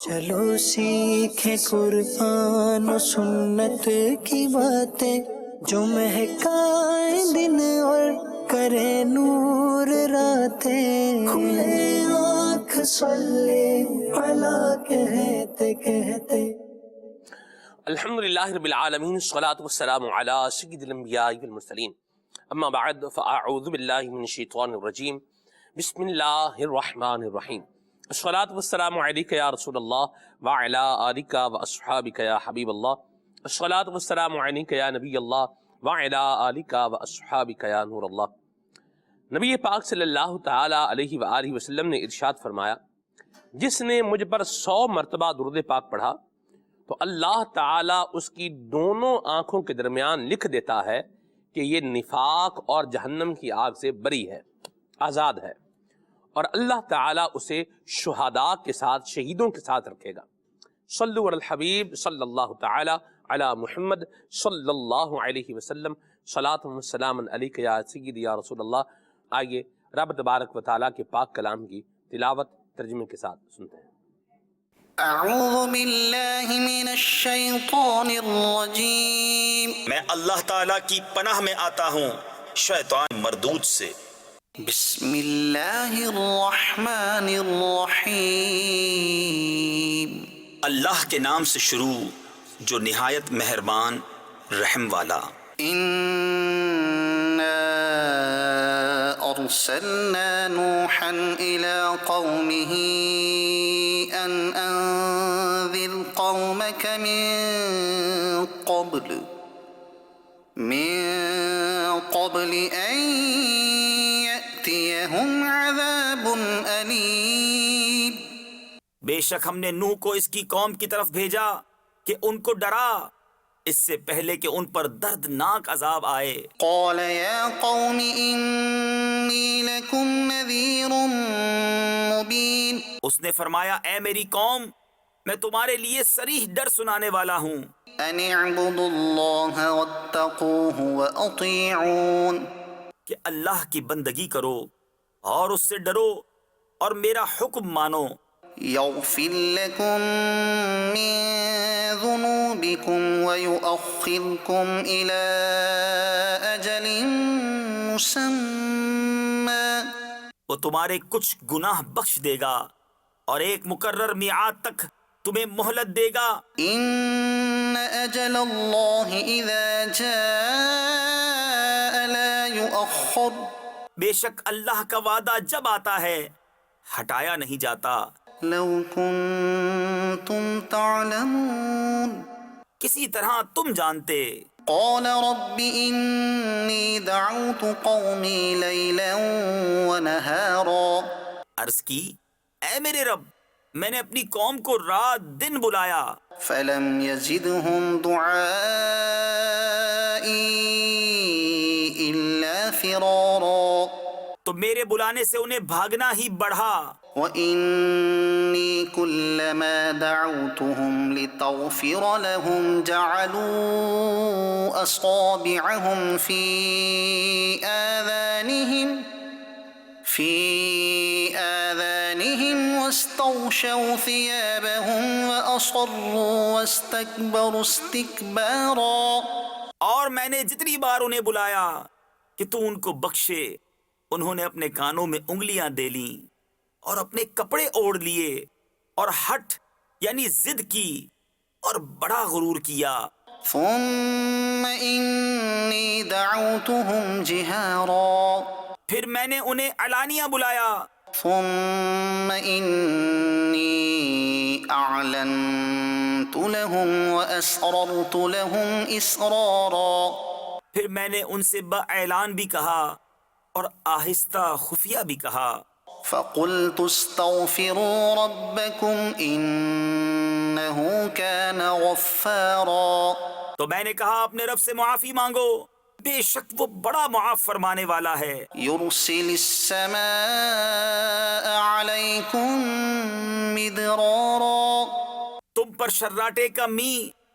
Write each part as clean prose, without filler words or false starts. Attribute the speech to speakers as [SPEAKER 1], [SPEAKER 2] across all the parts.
[SPEAKER 1] چلو سیکھیں قرآن و سنت کی باتیں جو مہکائیں دن اور کرے نور راتیں، کھلے آنکھ صلی علی کہتے کہتے۔
[SPEAKER 2] الحمدللہ رب العالمین، الصلاۃ والسلام علی سید الانبیاء والمرسلین، اما بعد فاعوذ باللہ من الشیطان الرجیم، بسم اللہ الرحمن الرحیم۔ الصلاۃ والسلام علیک یا رسول اللہ وعلی آلک واصحابک یا حبیب اللہ، الصلاۃ والسلام علیک یا نبی اللہ وعلی آلک واصحابک یا نور اللہ۔ نبی پاک صلی اللہ تعالی علیہ وآلہ وسلم نے ارشاد فرمایا، جس نے مجھ پر 100 مرتبہ درود پاک پڑھا تو اللہ تعالیٰ اس کی دونوں آنکھوں کے درمیان لکھ دیتا ہے کہ یہ نفاق اور جہنم کی آگ سے بری ہے، آزاد ہے، اور اللہ تعالیٰ اسے شہداء کے ساتھ، شہیدوں کے ساتھ رکھے گا۔ صلو علی الحبیب صلی اللہ تعالی علی محمد صلی اللہ علیہ وسلم، صلاۃ و سلام علیک یا سیدی یا رسول اللہ۔ آئیے رب تبارک و تعالیٰ کے پاک کلام کی تلاوت ترجمے کے ساتھ سنتے ہیں۔
[SPEAKER 3] اعوذ باللہ من الشیطان الرجیم،
[SPEAKER 4] میں اللہ تعالیٰ کی پناہ میں آتا ہوں شیطان مردود سے۔
[SPEAKER 3] بسم اللہ الرحمن الرحیم،
[SPEAKER 4] اللہ کے نام سے شروع جو نہایت مہربان رحم والا۔
[SPEAKER 3] انا ارسلنا نوحا الى قومه ان انذر قومك من قبل ان يأتيهم عذاب أليم۔
[SPEAKER 4] بے شک ہم نے نوح کو اس کی قوم کی طرف بھیجا کہ ان کو ڈرا اس سے پہلے کہ ان پر دردناک عذاب آئے۔
[SPEAKER 3] قال يا قوم إني لكم نذير مبين،
[SPEAKER 4] اس نے فرمایا، اے میری قوم، میں تمہارے لیے صریح ڈر سنانے والا ہوں۔
[SPEAKER 3] أن اعبدوا الله واتقوه وأطيعون،
[SPEAKER 4] کہ اللہ کی بندگی کرو اور اس سے ڈرو اور میرا حکم مانو۔
[SPEAKER 3] يغفر لكم من ذنوبكم ويؤخركم إلى أجل مسمى،
[SPEAKER 4] وہ تمہارے کچھ گناہ بخش دے گا اور ایک مقرر میعاد تک تمہیں مہلت دے گا۔
[SPEAKER 3] إن أجل الله إذا جاء لا يؤخر،
[SPEAKER 4] بے شک اللہ کا وعدہ جب آتا ہے ہٹایا نہیں جاتا۔
[SPEAKER 3] لو كنتم تعلمون،
[SPEAKER 4] کسی طرح تم جانتے۔
[SPEAKER 3] قال رب إني دعوت قومي ليلا ونهارا،
[SPEAKER 4] عرض کی، اے میرے رب، میں نے اپنی قوم کو رات دن بلایا،
[SPEAKER 3] فلم يزدهم دعائي إلا فرارا،
[SPEAKER 4] تو میرے بلانے سے انہیں بھاگنا ہی بڑھا۔
[SPEAKER 3] وإني كلما دعوتهم لتغفر لهم جعلوا أصابعهم في آذانهم واستغشوا ثيابهم وأصروا واستكبروا استكبارا،
[SPEAKER 4] اور میں نے جتنی بار انہیں بلایا کہ تو ان کو بخشے، انہوں نے اپنے کانوں میں انگلیاں دے لیں اور اپنے کپڑے اوڑھ لیے اور ہٹ یعنی ضد کی اور بڑا غرور کیا۔
[SPEAKER 3] ثم إني دعوتهم جهارا،
[SPEAKER 4] پھر میں نے انہیں علانیہ بلایا،
[SPEAKER 3] ثم إني أعلنت لهم وأسررت لهم إسرارا،
[SPEAKER 4] پھر میں نے ان سے باعلان بھی کہا اور آہستہ خفیہ بھی کہا۔
[SPEAKER 3] فقلت استغفروا ربكم إنه كان غفارا،
[SPEAKER 4] تو میں نے کہا اپنے رب سے معافی مانگو، بے شک وہ بڑا معاف فرمانے والا ہے۔
[SPEAKER 3] يرسل السماء عليكم مدرارا،
[SPEAKER 4] تم پر شراٹے کا می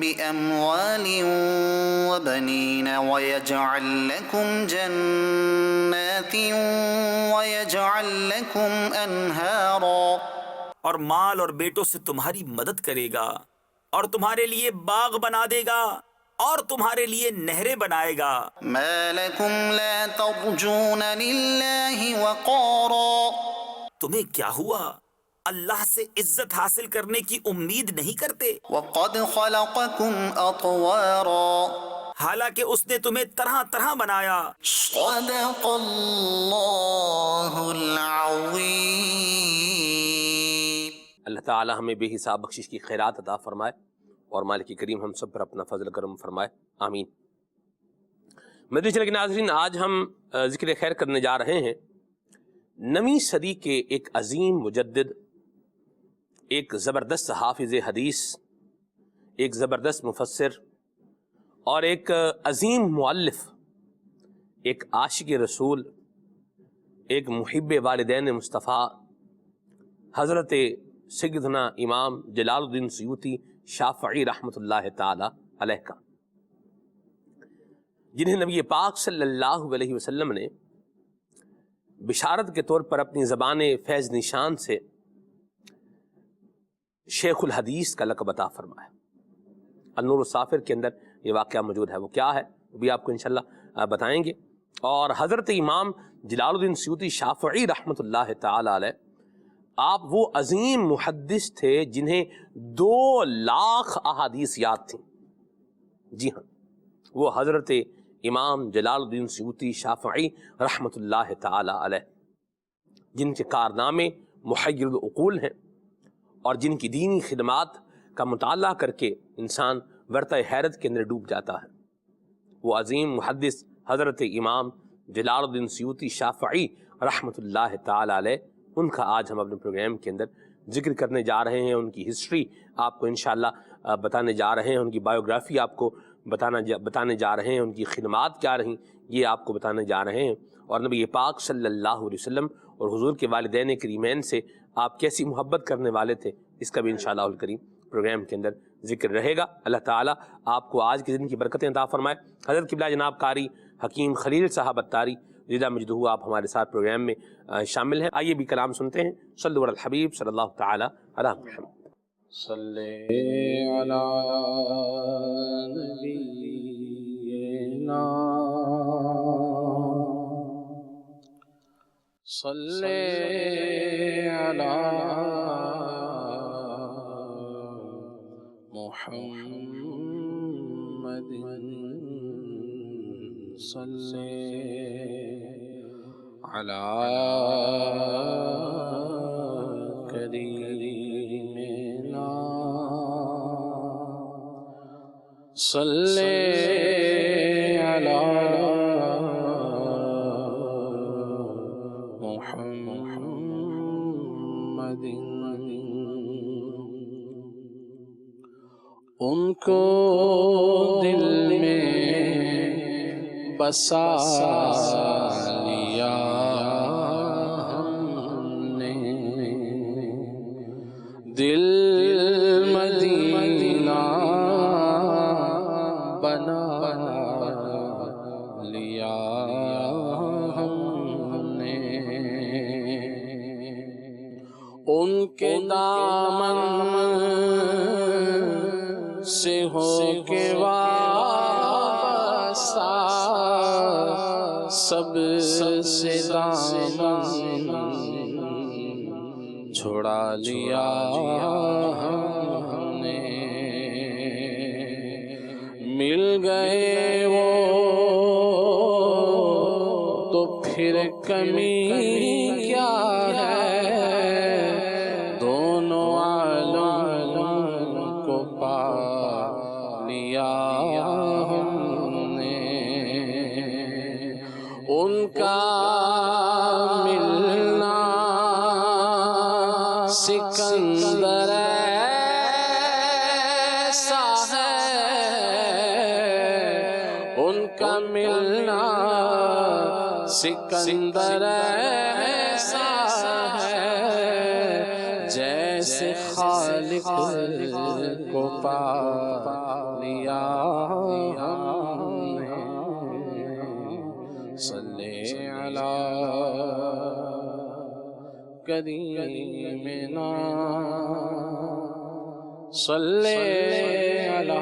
[SPEAKER 3] بأموال وبنين ويجعل لكم جنات ويجعل لكم أنهارا،
[SPEAKER 4] اور مال اور بیٹوں سے تمہاری مدد کرے گا اور تمہارے لیے باغ بنا دے گا اور تمہارے لیے نہریں بنائے گا۔
[SPEAKER 3] ما لكم لا ترجون لله وقارا،
[SPEAKER 4] تمہیں کیا ہوا؟ اللہ سے عزت حاصل کرنے کی امید نہیں کرتے؟
[SPEAKER 3] وقد خلقكم أطوارا،
[SPEAKER 4] حالانکہ اس نے تمہیں طرح طرح بنایا۔
[SPEAKER 3] صدق اللہ العظیم۔
[SPEAKER 2] اللہ تعالی ہمیں بے حساب بخشش کی خیرات عطا فرمائے اور مالک کریم ہم سب پر اپنا فضل کرم فرمائے، آمین۔ مدنی چینل کے ناظرین، آج ہم ذکر خیر کرنے جا رہے ہیں 9ویں صدی کے ایک عظیم مجدد، ایک زبردست حافظ حدیث، ایک زبردست مفسر اور ایک عظیم مؤلف، ایک عاشق رسول، ایک محب والدین مصطفیٰ، حضرت سیدنا امام جلال الدین سیوطی شافعی رحمۃ اللہ تعالی علیہ کا، جنہیں نبی پاک صلی اللہ علیہ وسلم نے بشارت کے طور پر اپنی زبان فیض نشان سے شیخ الحدیث کا لقب عطا فرمایا۔ النور الصافر کے اندر یہ واقعہ موجود ہے، وہ کیا ہے وہ بھی آپ کو انشاءاللہ بتائیں گے۔ اور حضرت امام جلال الدین سیوطی شافعی رحمۃ اللہ تعالی علیہ، آپ وہ عظیم محدث تھے جنہیں 2,00,000 احادیث یاد تھیں۔ جی ہاں، وہ حضرت امام جلال الدین سیوطی شافعی رحمۃ اللہ تعالی علیہ، جن کے کارنامے محیر العقول ہیں اور جن کی دینی خدمات کا مطالعہ کر کے انسان ورطہ حیرت کے اندر ڈوب جاتا ہے۔ وہ عظیم محدث حضرت امام جلال الدین سیوطی شافعی رحمۃ اللہ تعالی علیہ، ان کا آج ہم اپنے پروگرام کے اندر ذکر کرنے جا رہے ہیں۔ ان کی ہسٹری آپ کو انشاءاللہ بتانے جا رہے ہیں، ان کی بایوگرافی آپ کو بتانے جا رہے ہیں، ان کی خدمات کیا رہیں یہ آپ کو بتانے جا رہے ہیں، اور نبی پاک صلی اللہ علیہ وسلم اور حضور کے والدین کریمین سے آپ کیسی محبت کرنے والے تھے، اس کا بھی انشاءاللہ الکریم پروگرام کے اندر ذکر رہے گا۔ اللہ تعالیٰ آپ کو آج کے دن کی برکتیں عطا فرمائے۔ حضرت قبلہ جناب قاری حکیم خلیل صاحب اتاری جزا مجدہ آپ ہمارے ساتھ پروگرام میں شامل ہیں۔ آئیے بھی کلام سنتے ہیں۔ صلو علی الحبیب صلی اللہ تعالی علی محمد۔
[SPEAKER 5] صلی علی نبینا صلی علی محمد صلی علی کریمنا صلی علی محمد۔ ان کو دل میں بسا لیا ہم نے، دل مدینہ بنا لیا ہم نے، ان کے دامن سے ہو کے وابستہ سب سے دامن چھڑا لیا ہم نے، مل گئے وہ تو پھر کمی کیا ہے، دونوں عالم کو پا لیا ہم نے، ان کا ملنا سکندر ایسا ہے، ان کا ملنا سکندر ایسا ہے، جیسے خالق کو پا لیا ہم نے صلی علی کریمنا صلی علی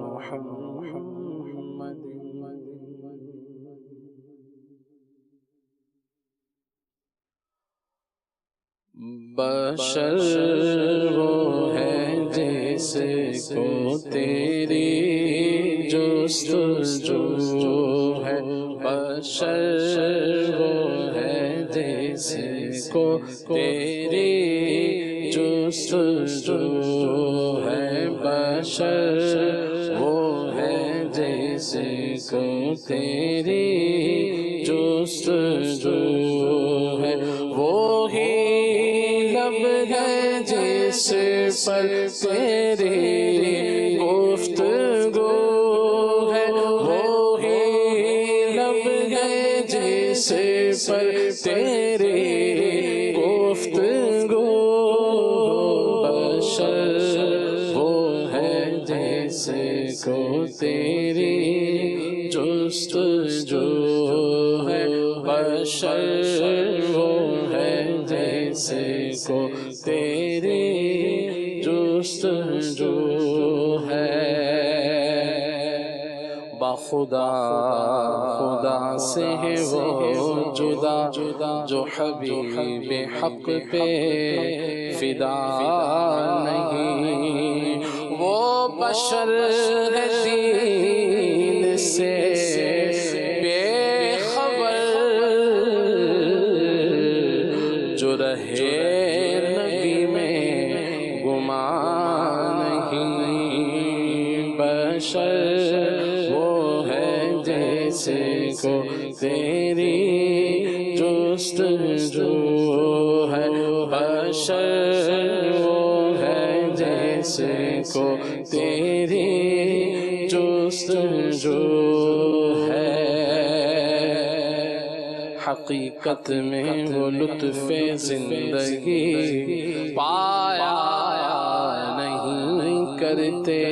[SPEAKER 5] محمد بشر وہ ہے جس کو تیری جستجو ہے بشر وہ ہے جس کو تیری جستجو ہے بشر وہ ہے جس کو تیری جستجو ہے وہی لب ہے جس پر تیری گفتگو ہے وہی لب ہے جس پر تیری گفتگو بشر وہ ہے جس کو تیری جستجو ہے بشر وہ ہے جس کو تیری جستجو ہے بخدا خدا سے ہے وہ جدا جو حبیب حق پہ فدا نہیں وہ بشر ہے دین سے بے خبر جو رہے نبی میں گمان نہیں بشر وہ ہے جیسے کو تیری جستجو ہے بشر وہ ہے جیسے کو تیری جستجو ہے حقیقت میں وہ لطف زندگی پایا نہیں کرتے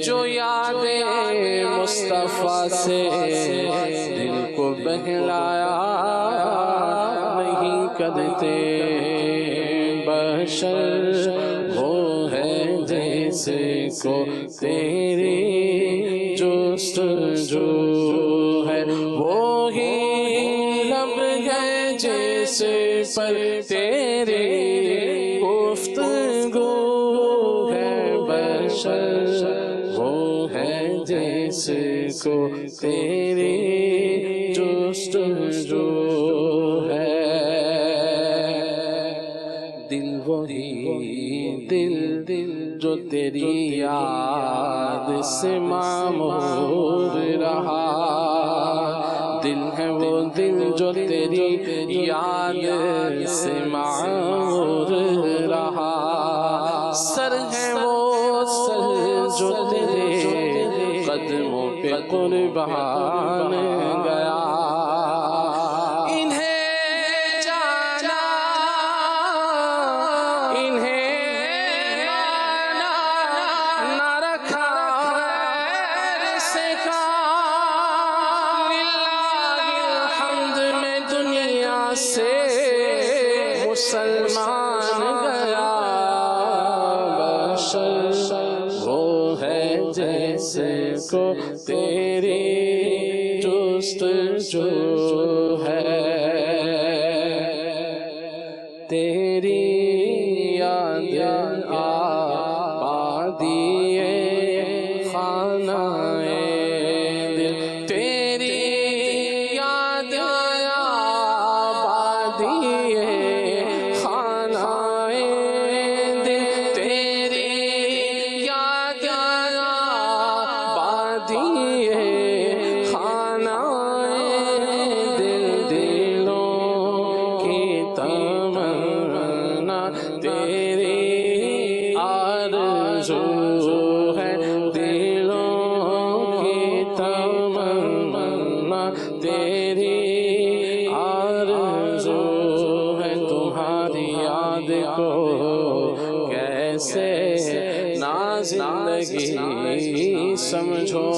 [SPEAKER 5] جو یادیں مصطفیٰ سے دل کو بہلایا نہیں کرتے بشر وہ ہے جیسے کو تیری جستجو ہے وہی لب ہے جیسے پر تیری گفتگو ہے بشر وہ ہے جیسے کو تیری جستجو ہے دل وہی دل جو تیری یاد سے معمور رہا دل ہے وہ دل جو تیری یاد سے معمور رہا سر ہے وہ سر جو تیرے قدموں پہ قربان گیا مسلمان گیا بشر وہ ہے جیسے کو تیری جستجو ہے تیری یاد آبادی خانہ دل تیری یاد آبادی تیری آرزو ہے تمہاری زندگی سمجھو،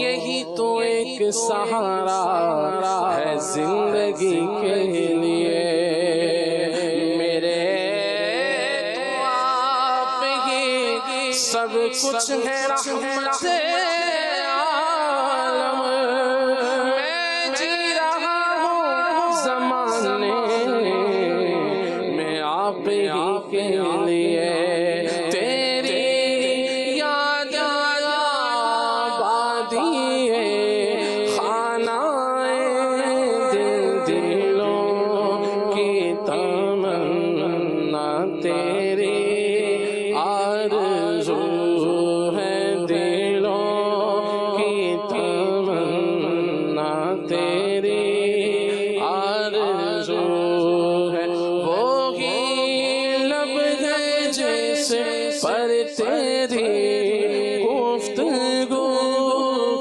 [SPEAKER 5] یہی تو ایک سہارا ہے زندگی کے لیے، میرے تو آپ ہی سب کچھ ہے رحمت عالم، میں جی رہا ہوں زمانے میں آپ ہی کے لیے، تیری یاد آبادی خانہ دلوں کی تمنا، تیری آرزو ہے دلوں کی تمنا، تیری آرزو ہے وہی لب ہے جس پر تیری گفتگو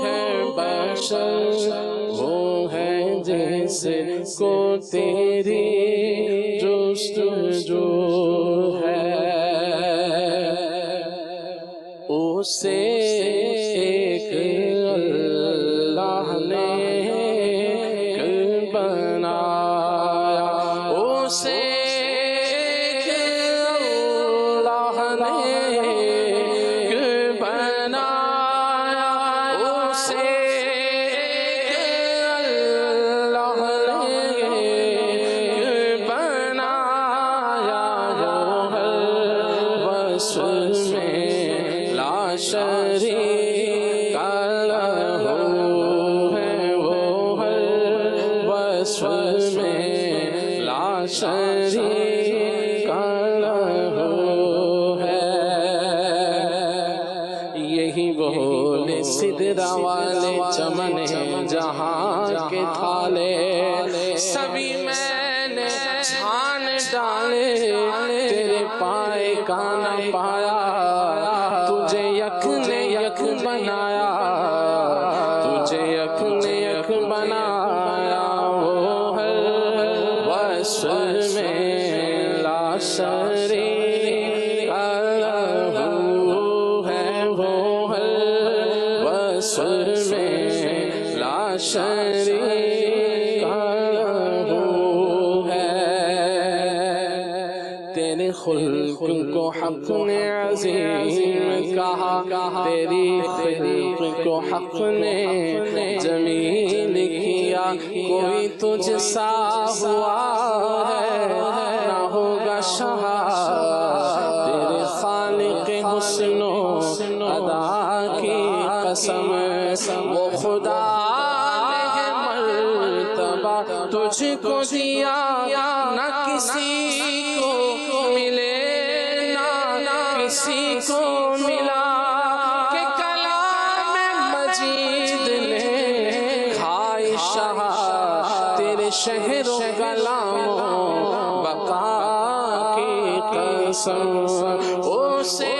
[SPEAKER 5] ہے، بشر وہ ہے جس کو تیری جستجو ہے، اسے ایک اللہ نے بنایا، اسے ایک اللہ نے بنایا، اسے ایک اللہ نے بنایا، وہ ہر وصف میں لا شریک لہ ہے، وہ ہر وصف میں لا شریک لہ ہے، یہی بول سدرہ والے چمن جہاں کے تھالے، سبھی میں نے چھان ڈالے، تیرے پائے کا نہ پایا، تجھے یک نے یک بنایا، تجھے یک نے یک بنایا، وہ ہر وصف میں لا شریک لہ ہے، وہ ہر وصف میں لا شریک لہ ہے، تیرے خلق کو حق نے عظیم کہا، تیری خلق کو حق نے جمیل کیا، کوئی تجھ سا ہوا ہے نہ ہوگا شہا، تیرے خالق حسن و ادا کی قسم، وہ خدا نے مرتبہ تجھ کو دیا، نہ کسی کو ملے نہ کسی کو ملا، کہ کلام مجید نے کھائی شہا، تیرے شہر و کلام و بقا کی قسم، اسے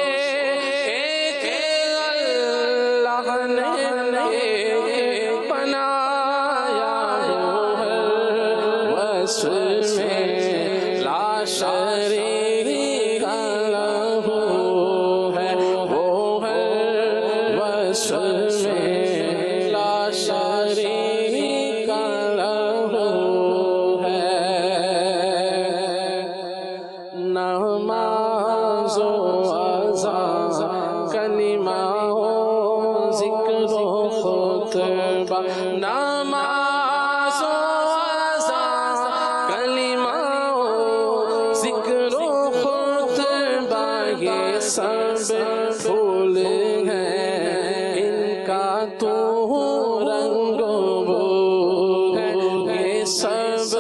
[SPEAKER 5] ایک اللہ نے بنایا، وہ ہر وصف میں لا شریک لہ ہے، وہ ہر وصف میں لا شریک لہ ہے، نماز و اذان کلمہ و ذکر و خطبہ، نماز و اذان کلمہ و ذکر و خطبہ، یہ سب پھول ہیں ان کا تو رنگ و بو ہے، یہ سب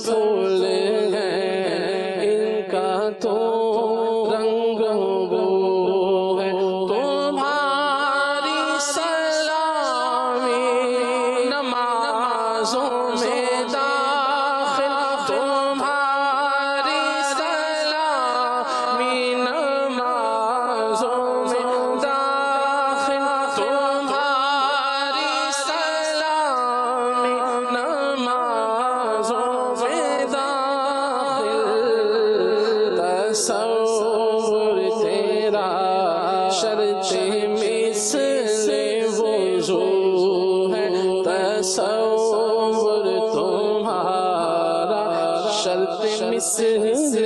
[SPEAKER 5] پھول ہیں ان کا تو رنگ و بو ہے، تمہاری سلامی نمازوں میں داخل، تمہاری سلامی نمازوں میں داخل، تمہاری سلامی نمازوں میں داخل، تصور تیرا شرط مثل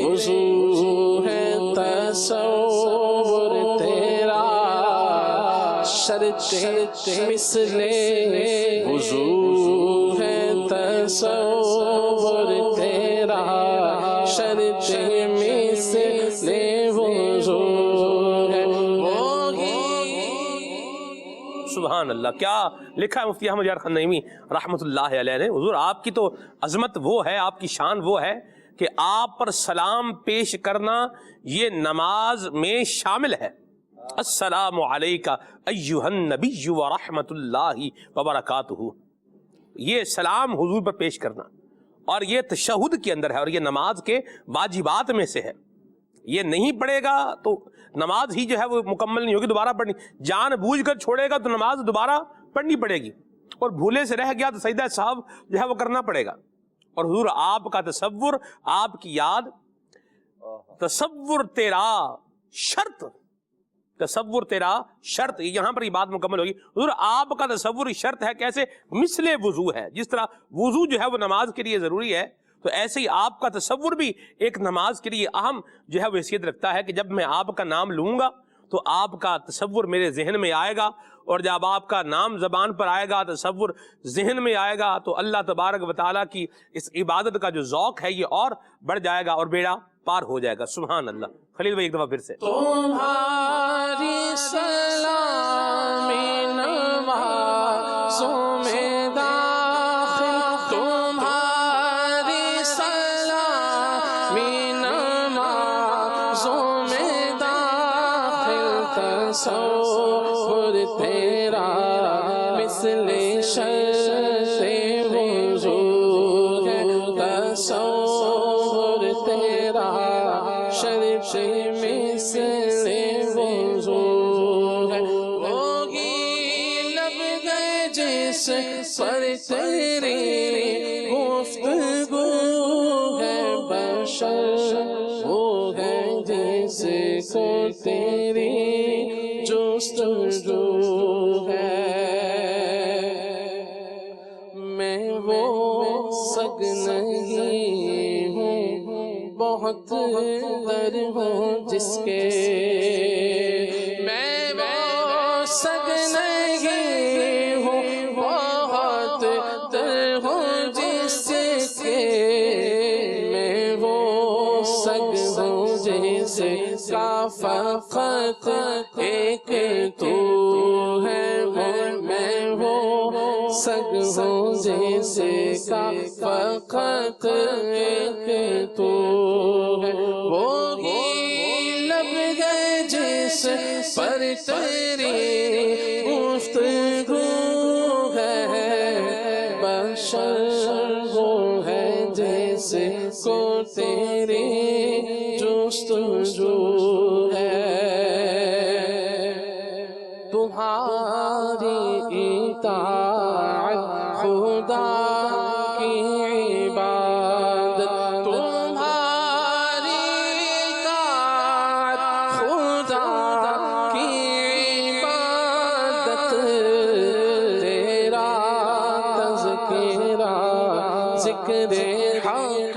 [SPEAKER 5] وضو ہے تصور تیرا، شرط مثل وضو ہے تصور تیرا، شرط مثل وضو ہے وہی۔
[SPEAKER 2] سبحان اللہ، کیا لکھا ہے مفتی احمد یار خان نعیمی رحمۃ اللہ علیہ نے۔ حضور آپ کی تو عظمت وہ ہے، آپ کی شان وہ ہے کہ آپ پر سلام پیش کرنا یہ نماز میں شامل ہے۔ السلام علیکہ ایہا النبی ورحمۃ اللہ وبرکاتہ، یہ سلام حضور پر پیش کرنا، اور یہ تشہد کے اندر ہے، اور یہ نماز کے واجبات میں سے ہے۔ یہ نہیں پڑھے گا تو نماز ہی جو ہے وہ مکمل نہیں ہوگی، دوبارہ پڑھنی، جان بوجھ کر چھوڑے گا تو نماز دوبارہ پڑھنی پڑے گی، اور بھولے سے رہ گیا تو سجدہ صاحب جو ہے وہ کرنا پڑے گا۔ اور حضور آپ کا تصور، آپ کی یاد، تصور تیرا شرط، تصور تیرا شرط، یہاں پر یہ بات مکمل ہوگی۔ حضور آپ کا تصور شرط ہے، کیسے؟ مثل وضو ہے، جس طرح وضو جو ہے وہ نماز کے لیے ضروری ہے، تو ایسے ہی آپ کا تصور بھی ایک نماز کے لیے اہم جو ہے وہ حیثیت رکھتا ہے کہ جب میں آپ کا نام لوں گا تو آپ کا تصور میرے ذہن میں آئے گا، اور جب آپ کا نام زبان پر آئے گا، تصور ذہن میں آئے گا، تو اللہ تبارک و تعالیٰ کی اس عبادت کا جو ذوق ہے یہ اور بڑھ جائے گا اور بیڑا پار ہو جائے گا۔ سبحان اللہ۔ خلیل بھائی ایک دفعہ پھر سے۔
[SPEAKER 5] تمہاری سلامی نمازوں میں داخل، تمہاری سلامی نمازوں میں داخل، تصور تیرا مثل شرط وضو ہے، تصور تیرا شرط مثل وضو ہے، وہی لب گئے جس پر تیری گفتگو ہے، بشر وہ ہے جس کو تیری جستجو ہے، میں وہ سگ نہیں ہوں بہت در ہوں جس کے، میں وہ سگ نہیں ہوں بہت در ہوں جس کے، میں وہ سگ ہوں جس کا فقط ایک تو ہے، میں وہ سگ ہوں جس کا فقط ایک تو ہے، وہی لب گئے جس پر تیری گفتگو ہے، بشر وہ ہے جس کو تیری جستجو ہے، تمہاری اطاعت خدا کی عبادت، تمہاری اطاعت خدا کی عبادت، تیرا تذکرہ ذکر حق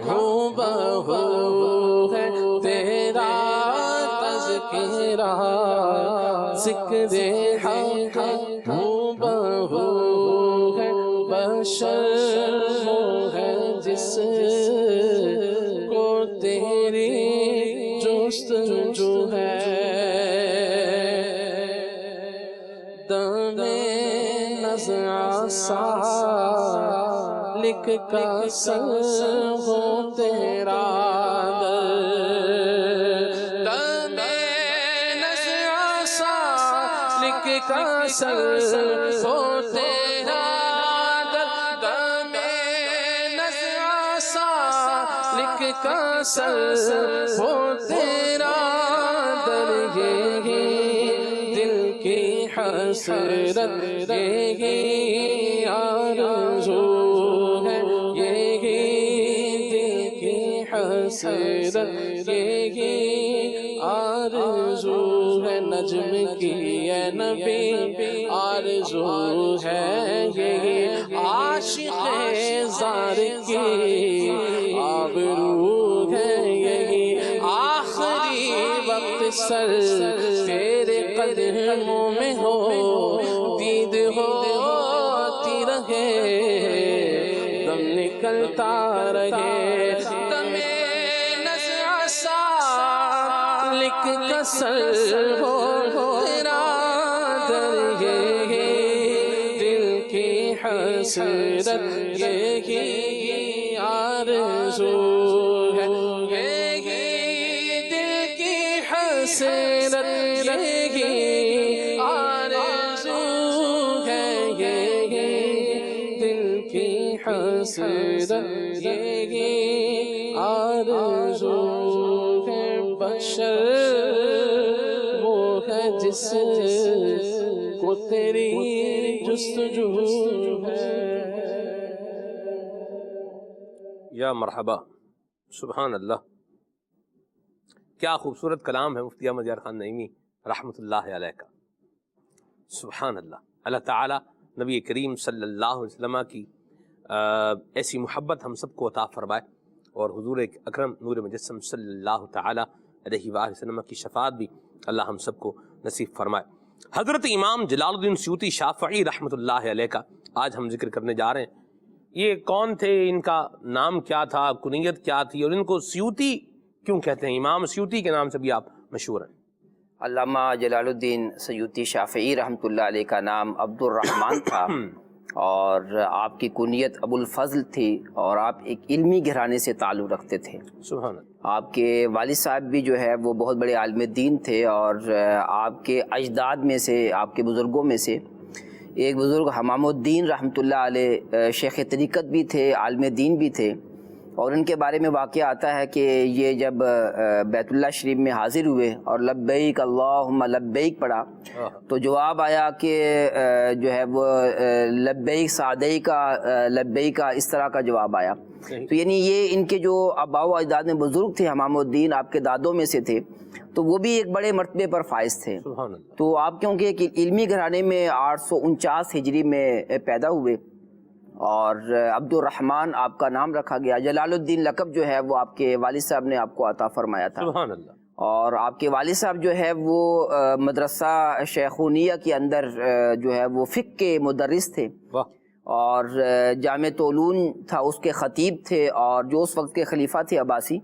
[SPEAKER 5] ہو بہو ہے، تیرا تذکرہ ذکر حق ہو بہو ہے، بشر وہ ہے جس کو تیری جستجو ہے، دم نزع سالک کا سر ہو تیرا در، دم نزع سالک کا سر ہو تیرا در، دم نزع سالک کا سر ہو تیرا در، یہی دل کی حسرت یہی آرزو ہے، یہی دل کی حسرت یہی آرزو ہے، نجم کی اے نبی آرزو ہے یہ عاشق زار کی آبرو ہے یہی آخری وقت سر تیرے قدموں میں ہو دید ہوتی رہے دم نکلتا رہے دم نزع سا لکھ کسر ہو تیرا در یہ دل کی حسرت یہی آرزو ہے یہی دل کی حسرت یہی آرزو ہے یہی دل کی حسرت یہی آرزو ہے بشر وہ ہے جس کو تیری جستجو ہے.
[SPEAKER 2] یا مرحبا، سبحان اللہ، کیا خوبصورت کلام ہے مفتی احمد یار خان نعیمی رحمۃ اللہ علیہ کا. سبحان اللہ. اللہ تعالیٰ نبی کریم صلی اللہ علیہ وسلم کی ایسی محبت ہم سب کو عطا فرمائے، اور حضور اکرم نور مجسم صلی اللہ تعالیٰ علیہ وآلہ وسلم کی شفاعت بھی اللہ ہم سب کو نصیب فرمائے. حضرت امام جلال الدین سیوطی شافعی رحمۃ اللہ علیہ کا آج ہم ذکر کرنے جا رہے ہیں. یہ کون تھے، ان کا نام کیا تھا، کنیت کیا تھی، اور ان کو سیوطی کیوں کہتے ہیں؟ امام سیوطی کے نام سے بھی آپ مشہور ہیں.
[SPEAKER 6] علامہ جلال الدین سیوطی شافعی رحمۃ اللہ علیہ کا نام عبد الرحمن تھا، اور آپ کی کنیت ابو الفضل تھی، اور آپ ایک علمی گھرانے سے تعلق رکھتے تھے.
[SPEAKER 2] سبحان اللہ.
[SPEAKER 6] آپ کے والد صاحب بھی جو ہے وہ بہت بڑے عالم دین تھے، اور آپ کے اجداد میں سے، آپ کے بزرگوں میں سے ایک بزرگ حمام الدین رحمۃ اللہ علیہ شیخ طریقت بھی تھے، عالم دین بھی تھے. اور ان کے بارے میں واقعہ آتا ہے کہ یہ جب بیت اللہ شریف میں حاضر ہوئے اور لبیک اللہم لبیک پڑھا تو جواب آیا کہ جو ہے وہ لبیک سعدی کا لبیک کا اس طرح کا جواب آیا. تو یعنی یہ ان کے جو آباء و اجداد میں بزرگ تھے، حمام الدین آپ کے دادوں میں سے تھے، تو وہ بھی ایک بڑے مرتبے پر فائز تھے. تو آپ کیونکہ ایک علمی گھرانے میں 849 ہجری میں پیدا ہوئے، اور عبد الرحمن آپ کا نام رکھا گیا. جلال الدین لقب جو ہے وہ آپ کے والد صاحب نے آپ کو عطا فرمایا تھا.
[SPEAKER 2] سبحان اللہ.
[SPEAKER 6] اور آپ کے والد صاحب جو ہے وہ مدرسہ شیخونیہ کے اندر جو ہے وہ فقہ کے مدرس تھے، اور جامع طولون تھا اس کے خطیب تھے، اور جو اس وقت کے خلیفہ تھے عباسی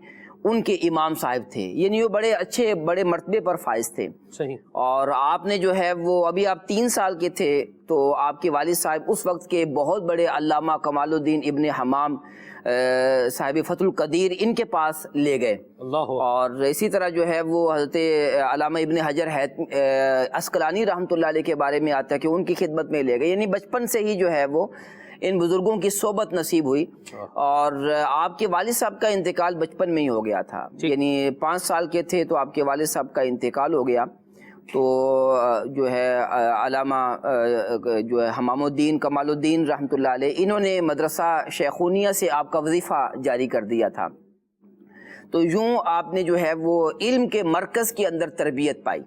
[SPEAKER 6] ان کے امام صاحب تھے. یعنی وہ بڑے اچھے بڑے مرتبے پر فائز تھے.
[SPEAKER 2] صحیح. اور
[SPEAKER 6] آپ نے جو ہے وہ ابھی آپ 3 سال کے تھے تو آپ کے والد صاحب اس وقت کے بہت بڑے علامہ کمال الدین ابن حمام صاحب فتح القدیر ان کے پاس لے گئے.
[SPEAKER 2] اللہ. اور
[SPEAKER 6] اسی طرح جو ہے وہ حضرت علامہ ابن حجر عسقلانی رحمۃ اللہ علیہ کے بارے میں آتا ہے کہ ان کی خدمت میں لے گئے. یعنی بچپن سے ہی جو ہے وہ ان بزرگوں کی صحبت نصیب ہوئی. اور آپ کے والد صاحب کا انتقال بچپن میں ہی ہو گیا تھا، یعنی 5 سال کے تھے تو آپ کے والد صاحب کا انتقال ہو گیا. تو جو ہے علامہ جو ہے حمام الدین کمال الدین رحمۃ اللہ علیہ انہوں نے مدرسہ شیخونیہ سے آپ کا وظیفہ جاری کر دیا تھا. تو یوں آپ نے جو ہے وہ علم کے مرکز کے اندر تربیت پائی.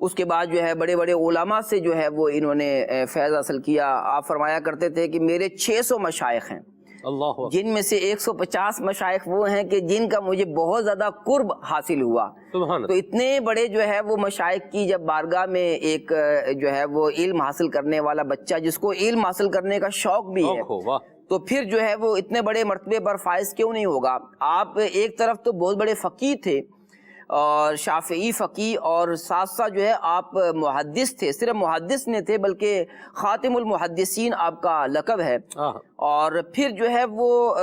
[SPEAKER 6] اس کے بعد جو ہے بڑے بڑے علماء سے جو ہے وہ انہوں نے فیض حاصل کیا. آپ فرمایا کرتے تھے کہ میرے 600 مشائخ ہیں،
[SPEAKER 2] اللہ،
[SPEAKER 6] جن میں سے 150 مشائخ وہ ہیں کہ جن کا مجھے بہت زیادہ قرب حاصل ہوا. تو اتنے بڑے جو ہے وہ مشائخ کی جب بارگاہ میں ایک جو ہے وہ علم حاصل کرنے والا بچہ جس کو علم حاصل کرنے کا شوق بھی ہے تو پھر جو ہے وہ اتنے بڑے مرتبے پر فائز کیوں نہیں ہوگا. آپ ایک طرف تو بہت بڑے فقیہ تھے اور شافعی فقیہ، اور ساتھ ساتھ جو ہے آپ محدث تھے. صرف محدث نہیں تھے بلکہ خاتم المحدثین آپ کا لقب ہے. اور پھر جو ہے وہ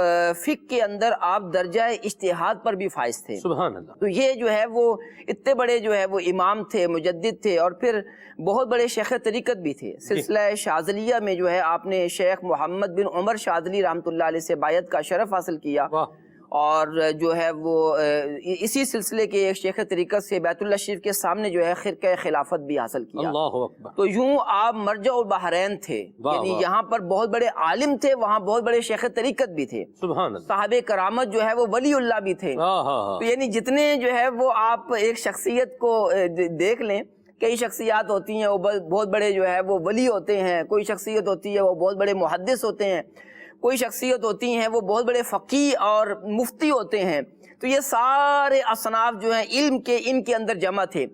[SPEAKER 6] فقہ کے اندر آپ درجہ اجتہاد پر بھی فائز تھے.
[SPEAKER 2] سبحان اللہ.
[SPEAKER 6] تو یہ جو ہے وہ اتنے بڑے جو ہے وہ امام تھے، مجدد تھے، اور پھر بہت بڑے شیخ طریقت بھی تھے. سلسلہ شاذلیہ میں جو ہے آپ نے شیخ محمد بن عمر شاذلی رحمۃ اللہ علیہ سے بیعت کا شرف حاصل کیا. اور جو ہے وہ اسی سلسلے کے ایک شیخ طریقت سے بیت اللہ شریف کے سامنے جو ہے خرقہ خلافت بھی حاصل کیا.
[SPEAKER 2] اللہ اکبر.
[SPEAKER 6] تو یوں آپ مرجع البحرین تھے، یعنی یہاں پر بہت بڑے عالم تھے، وہاں بہت بڑے شیخ طریقت بھی تھے.
[SPEAKER 2] سبحان اللہ.
[SPEAKER 6] صاحب کرامت جو ہے وہ ولی اللہ بھی تھے. تو یعنی جتنے جو ہے وہ آپ ایک شخصیت کو دیکھ لیں کئی شخصیات ہوتی ہیں وہ بہت بڑے جو ہے وہ ولی ہوتے ہیں، کوئی شخصیت ہوتی ہے وہ بہت بڑے محدث ہوتے ہیں، کوئی شخصیت ہوتی ہیں وہ بہت بڑے فقیہ اور مفتی ہوتے ہیں. تو یہ سارے اصناف جو ہیں علم کے ان کے اندر جمع تھے،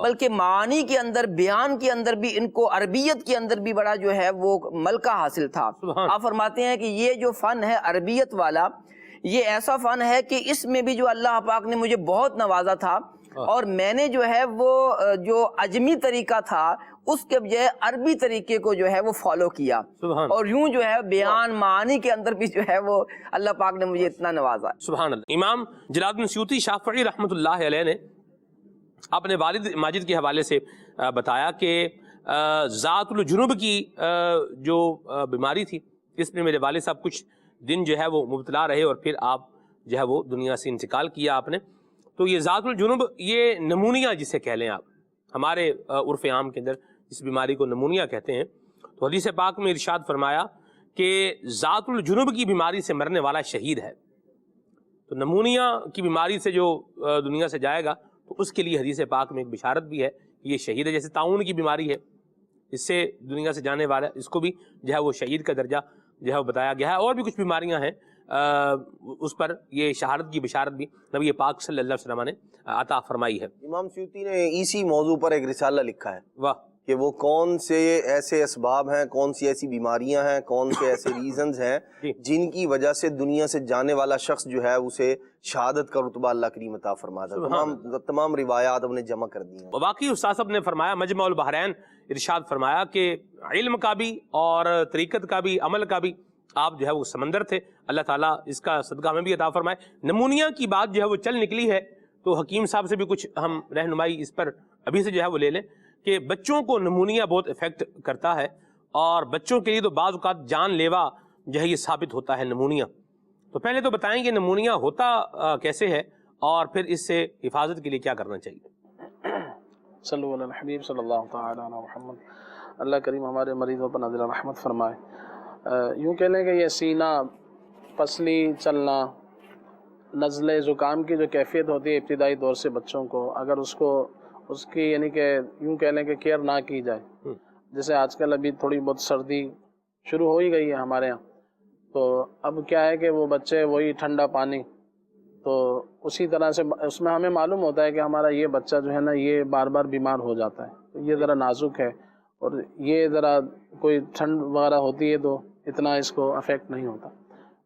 [SPEAKER 6] بلکہ معانی کے اندر، بیان کے اندر بھی ان کو، عربیت کے اندر بھی بڑا جو ہے وہ ملکہ حاصل تھا. آپ فرماتے ہیں کہ یہ جو فن ہے عربیت والا، یہ ایسا فن ہے کہ اس میں بھی جو اللہ پاک نے مجھے بہت نوازا تھا، اور میں نے جو ہے وہ جو عجمی طریقہ تھا اس کے بجائے عربی طریقے کو جو ہے وہ فالو کیا، اور یوں جو ہے بیان معانی کے اندر بھی جو ہے وہ اللہ پاک نے مجھے اتنا نوازا.
[SPEAKER 2] سبحان اللہ. امام جلال الدین سیوطی شافعی رحمۃ اللہ علیہ نے اپنے والد ماجد کے حوالے سے بتایا کہ ذات الجنوب کی جو بیماری تھی، اس میں میرے والد صاحب کچھ دن جو ہے وہ مبتلا رہے، اور پھر آپ جو ہے وہ دنیا سے انتقال کیا آپ نے. تو یہ ذات الجنوب، یہ نمونیا جسے کہہ لیں آپ، ہمارے عرف عام کے اندر اس بیماری کو نمونیا کہتے ہیں. تو حدیث پاک میں ارشاد فرمایا کہ ذات الجنوب کی بیماری سے مرنے والا شہید ہے. تو نمونیا کی بیماری سے جو دنیا سے جائے گا تو اس کے لیے حدیث پاک میں ایک بشارت بھی ہے کہ یہ شہید ہے. جیسے طاعون کی بیماری ہے، اس سے دنیا سے جانے والا، اس کو بھی جو ہے وہ شہید کا درجہ جو ہے وہ بتایا گیا ہے. اور بھی کچھ بیماریاں ہیں، اس پر یہ شہادت کی بشارت بھی نبی پاک صلی اللہ علیہ وسلم نے عطا فرمائی ہے.
[SPEAKER 7] امام سیوطی نے اسی موضوع پر ایک رسالہ لکھا ہے،
[SPEAKER 2] واہ،
[SPEAKER 7] کہ وہ کون سے ایسے اسباب ہیں، کون سی ایسی بیماریاں ہیں، کون سے ایسے ریزنز ہیں جن کی وجہ سے دنیا سے جانے والا شخص جو ہے اسے شہادت کا رتبہ اللہ کریم عطا فرماتا ہے. تمام روایات ہم نے جمع کر دی ہیں.
[SPEAKER 2] باقی استاد صاحب نے فرمایا، مجمع البحرین ارشاد فرمایا کہ علم کا بھی اور طریقت کا بھی، عمل کا بھی آپ جو ہے وہ سمندر تھے. اللہ تعالیٰ اس کا صدقہ ہمیں بھی عطا فرمائے. نمونیا کی بات جو ہے وہ چل نکلی ہے، تو حکیم صاحب سے بھی کچھ ہم رہنمائی اس پر ابھی سے جو ہے وہ لے لیں کہ بچوں کو نمونیا بہت افیکٹ کرتا ہے، اور بچوں کے لیے تو بعض اوقات جان لیوا جو ہے یہ ثابت ہوتا ہے نمونیا. تو پہلے تو بتائیں کہ نمونیا ہوتا کیسے ہے، اور پھر اس سے حفاظت کے لیے کیا کرنا چاہیے.
[SPEAKER 5] صلو علی الحبیب صلی اللہ تعالی علی محمد. اللہ کریم ہمارے مریضوں پر نازل رحمت فرمائے. یوں کہہ لیں کہ یہ سینہ، پسلی، چلنا، نزلے، زکام کی جو کیفیت ہوتی ہے ابتدائی دور سے بچوں کو، اگر اس کی یعنی کہ یوں کہہ لیں کہ کیئر نہ کی جائے، جیسے آج کل ابھی تھوڑی بہت سردی شروع ہو ہی گئی ہے ہمارے ہاں، تو اب کیا ہے کہ وہ بچے وہی ٹھنڈا پانی، تو اسی طرح سے اس میں ہمیں معلوم ہوتا ہے کہ ہمارا یہ بچہ جو ہے نا یہ بار بار بیمار ہو جاتا ہے، تو یہ ذرا نازک ہے، اور یہ ذرا کوئی ٹھنڈ وغیرہ ہوتی ہے تو اتنا اس کو افیکٹ نہیں ہوتا.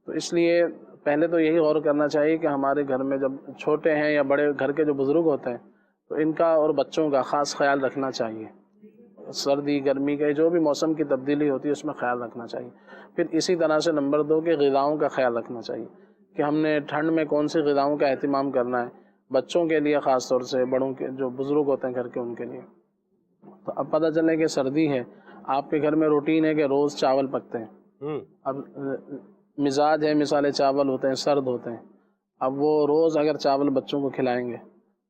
[SPEAKER 5] تو اس لیے پہلے تو یہی غور کرنا چاہیے کہ ہمارے گھر میں جب چھوٹے ہیں یا بڑے گھر کے جو بزرگ ہوتے ہیں تو ان کا اور بچوں کا خاص خیال رکھنا چاہیے. سردی گرمی کے جو بھی موسم کی تبدیلی ہوتی ہے اس میں خیال رکھنا چاہیے. پھر اسی طرح سے نمبر 2 کہ غذاؤں کا خیال رکھنا چاہیے کہ ہم نے ٹھنڈ میں کون سی غذاؤں کا اہتمام کرنا ہے، بچوں کے لیے خاص طور سے، بڑوں کے جو بزرگ ہوتے ہیں گھر کے ان کے لیے. تو اب پتہ چلے کہ سردی ہے، آپ کے گھر میں روٹین ہے کہ روز چاول پکتے ہیں، اب مزاج ہے مثال چاول ہوتے ہیں، سرد ہوتے ہیں، اب وہ روز اگر چاول بچوں کو کھلائیں گے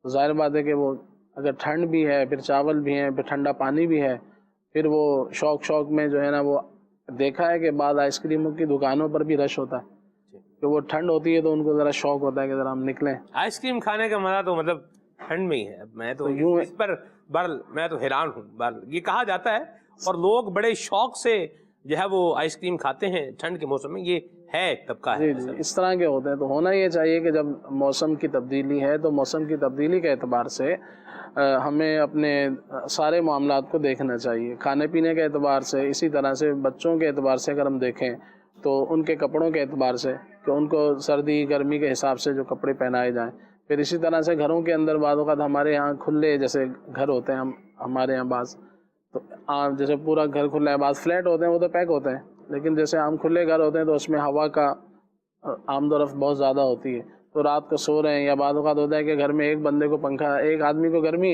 [SPEAKER 5] تو ظاہر بات ہے کہ وہ اگر ٹھنڈ بھی ہے، پھر چاول بھی ہیں، پھر ٹھنڈا پانی بھی ہے، پھر وہ شوق میں جو ہے نا، وہ دیکھا ہے کہ بعض آئس کریموں کی دکانوں پر بھی رش ہوتا ہے کہ وہ ٹھنڈ ہوتی ہے تو ان کو ذرا شوق ہوتا ہے کہ ذرا ہم نکلیں.
[SPEAKER 2] آئس کریم کھانے کا مزہ تو مطلب ٹھنڈ میں ہی ہے. میں تو اس پر میں تو حیران ہوں. یہ کہا جاتا ہے اور لوگ بڑے شوق سے جو ہے وہ آئس کریم کھاتے ہیں ٹھنڈ کے موسم میں. یہ ہے طبقہ ہے
[SPEAKER 5] جی اس طرح کے ہوتے ہیں. تو ہونا یہ چاہیے کہ جب موسم کی تبدیلی ہے تو موسم کی تبدیلی کے اعتبار سے ہمیں اپنے سارے معاملات کو دیکھنا چاہیے، کھانے پینے کے اعتبار سے، اسی طرح سے بچوں کے اعتبار سے اگر ہم دیکھیں تو ان کے کپڑوں کے اعتبار سے کہ ان کو سردی گرمی کے حساب سے جو کپڑے پہنائے جائیں. پھر اسی طرح سے گھروں کے اندر بعض اوقات ہمارے یہاں کھلے جیسے گھر ہوتے ہیں، ہمارے یہاں بعض تو عام جیسے پورا گھر کھلا ہے، بعض فلیٹ ہوتے ہیں وہ تو پیک ہوتے ہیں، لیکن جیسے عام کھلے گھر ہوتے ہیں تو اس میں ہوا کا آمد و رفت بہت زیادہ ہوتی ہے. تو رات کو سو رہے ہیں، یا بعض اوقات ہوتا ہے کہ گھر میں ایک بندے کو پنکھا، ایک آدمی کو گرمی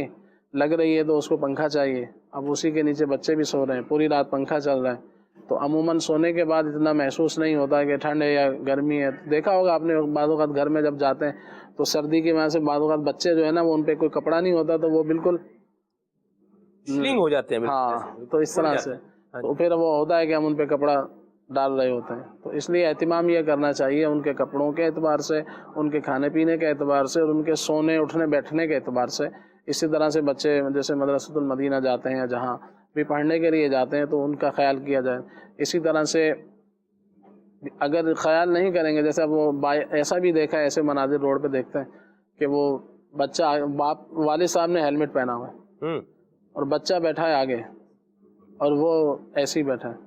[SPEAKER 5] لگ رہی ہے تو اس کو پنکھا چاہیے، اب اسی کے نیچے بچے بھی سو رہے ہیں، پوری رات پنکھا چل رہا ہے. تو عموماً سونے کے بعد اتنا محسوس نہیں ہوتا کہ ٹھنڈ ہے یا گرمی ہے. دیکھا ہوگا آپ نے بعض اوقات گھر میں جب جاتے ہیں تو سردی کی وجہ سے بعض اوقات بچے جو ہے نا وہ ان پہ کوئی کپڑا نہیں ہوتا تو وہ بالکل
[SPEAKER 2] سلنگ ہو جاتے ہیں.
[SPEAKER 5] ہاں تو اس طرح سے تو پھر وہ ہوتا ہے کہ ہم ان پہ کپڑا ڈال رہے ہوتے ہیں. تو اس لیے اہتمام یہ کرنا چاہیے ان کے کپڑوں کے اعتبار سے، ان کے کھانے پینے کے اعتبار سے، اور ان کے سونے اٹھنے بیٹھنے کے اعتبار سے. اسی طرح سے بچے جیسے مدرسۃ المدینہ جاتے ہیں یا جہاں بھی پڑھنے کے لیے جاتے ہیں تو ان کا خیال کیا جائے. اسی طرح سے اگر خیال نہیں کریں گے، جیسے وہ ایسا بھی دیکھا ہے، ایسے مناظر روڈ پہ دیکھتے ہیں کہ وہ بچہ والد صاحب نے ہیلمٹ پہنا ہوا ہے اور بچہ بیٹھا ہے آگے اور وہ ایسے ہی بیٹھا ہے.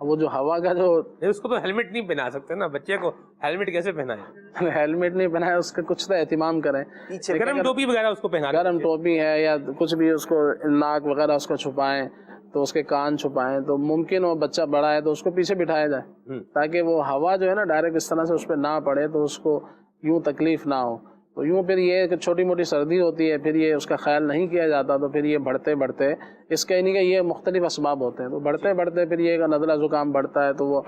[SPEAKER 5] وہ جو ہوا کا جو
[SPEAKER 2] اس کو تو ہیلمٹ نہیں پہنا سکتے نا، بچے کو ہیلمٹ کیسے پہنائے؟
[SPEAKER 5] ہیلمٹ نہیں پہنا ہے، اس کا کچھ تو اہتمام کریں.
[SPEAKER 2] گرم ٹوپی وغیرہ اس کو پہنا،
[SPEAKER 5] گرم ٹوپی ہے یا کچھ بھی، اس کو ناک وغیرہ اس کو چھپائیں، تو اس کے کان چھپائیں. تو ممکن ہو بچہ بڑا ہے تو اس کو پیچھے بٹھایا جائے تاکہ وہ ہوا جو ہے نا ڈائریکٹ اس طرح سے اس پہ نہ پڑے تو اس کو یوں تکلیف نہ ہو. تو یوں پھر یہ کہ چھوٹی موٹی سردی ہوتی ہے، پھر یہ اس کا خیال نہیں کیا جاتا تو پھر یہ بڑھتے بڑھتے اس کا نہیں کہ یہ مختلف اسباب ہوتے ہیں، تو بڑھتے بڑھتے پھر یہ نزلہ زکام بڑھتا ہے تو وہ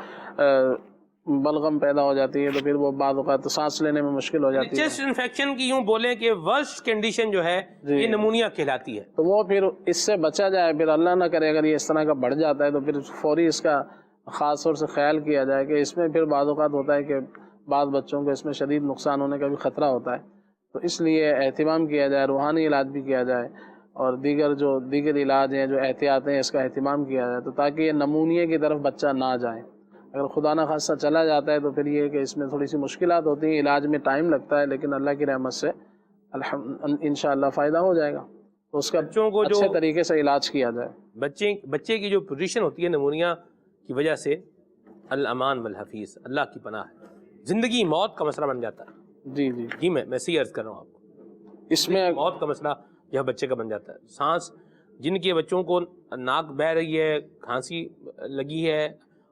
[SPEAKER 5] بلغم پیدا ہو جاتی ہے، تو پھر وہ بعض اوقات سانس لینے میں مشکل ہو جاتی ہے.
[SPEAKER 2] چیسٹ انفیکشن کی یوں بولیں کہ ورسٹ کنڈیشن جو ہے یہ نمونیا کہلاتی ہے.
[SPEAKER 5] تو وہ پھر اس سے بچا جائے، پھر اللہ نہ کرے اگر یہ اس طرح کا بڑھ جاتا ہے تو پھر فوری اس کا خاص طور سے خیال کیا جائے کہ اس میں پھر بعض اوقات ہوتا ہے کہ بعض بچوں کو اس میں شدید نقصان ہونے کا بھی خطرہ ہوتا ہے. تو اس لیے اہتمام کیا جائے، روحانی علاج بھی کیا جائے اور دیگر علاج ہیں جو احتیاط ہیں اس کا اہتمام کیا جائے، تو تاکہ یہ نمونیے کی طرف بچہ نہ جائے. اگر خدا نہ خاصہ چلا جاتا ہے تو پھر یہ کہ اس میں تھوڑی سی مشکلات ہوتی ہیں، علاج میں ٹائم لگتا ہے، لیکن اللہ کی رحمت سے انشاءاللہ فائدہ ہو جائے گا. تو اس کا اچھے طریقے سے علاج کیا جائے.
[SPEAKER 2] بچے کی جو پوزیشن ہوتی ہے نمونیا کی وجہ سے، الامان والحفیظ، اللہ کی پناہ ہے، زندگی موت کا مسئلہ بن جاتا ہے. جی میں صحیح عرض کر رہا ہوں آپ کو،
[SPEAKER 5] اس میں
[SPEAKER 2] موت کا مسئلہ جو بچے کا بن جاتا ہے. سانس جن کے بچوں کو ناک بہہ رہی ہے، کھانسی لگی ہے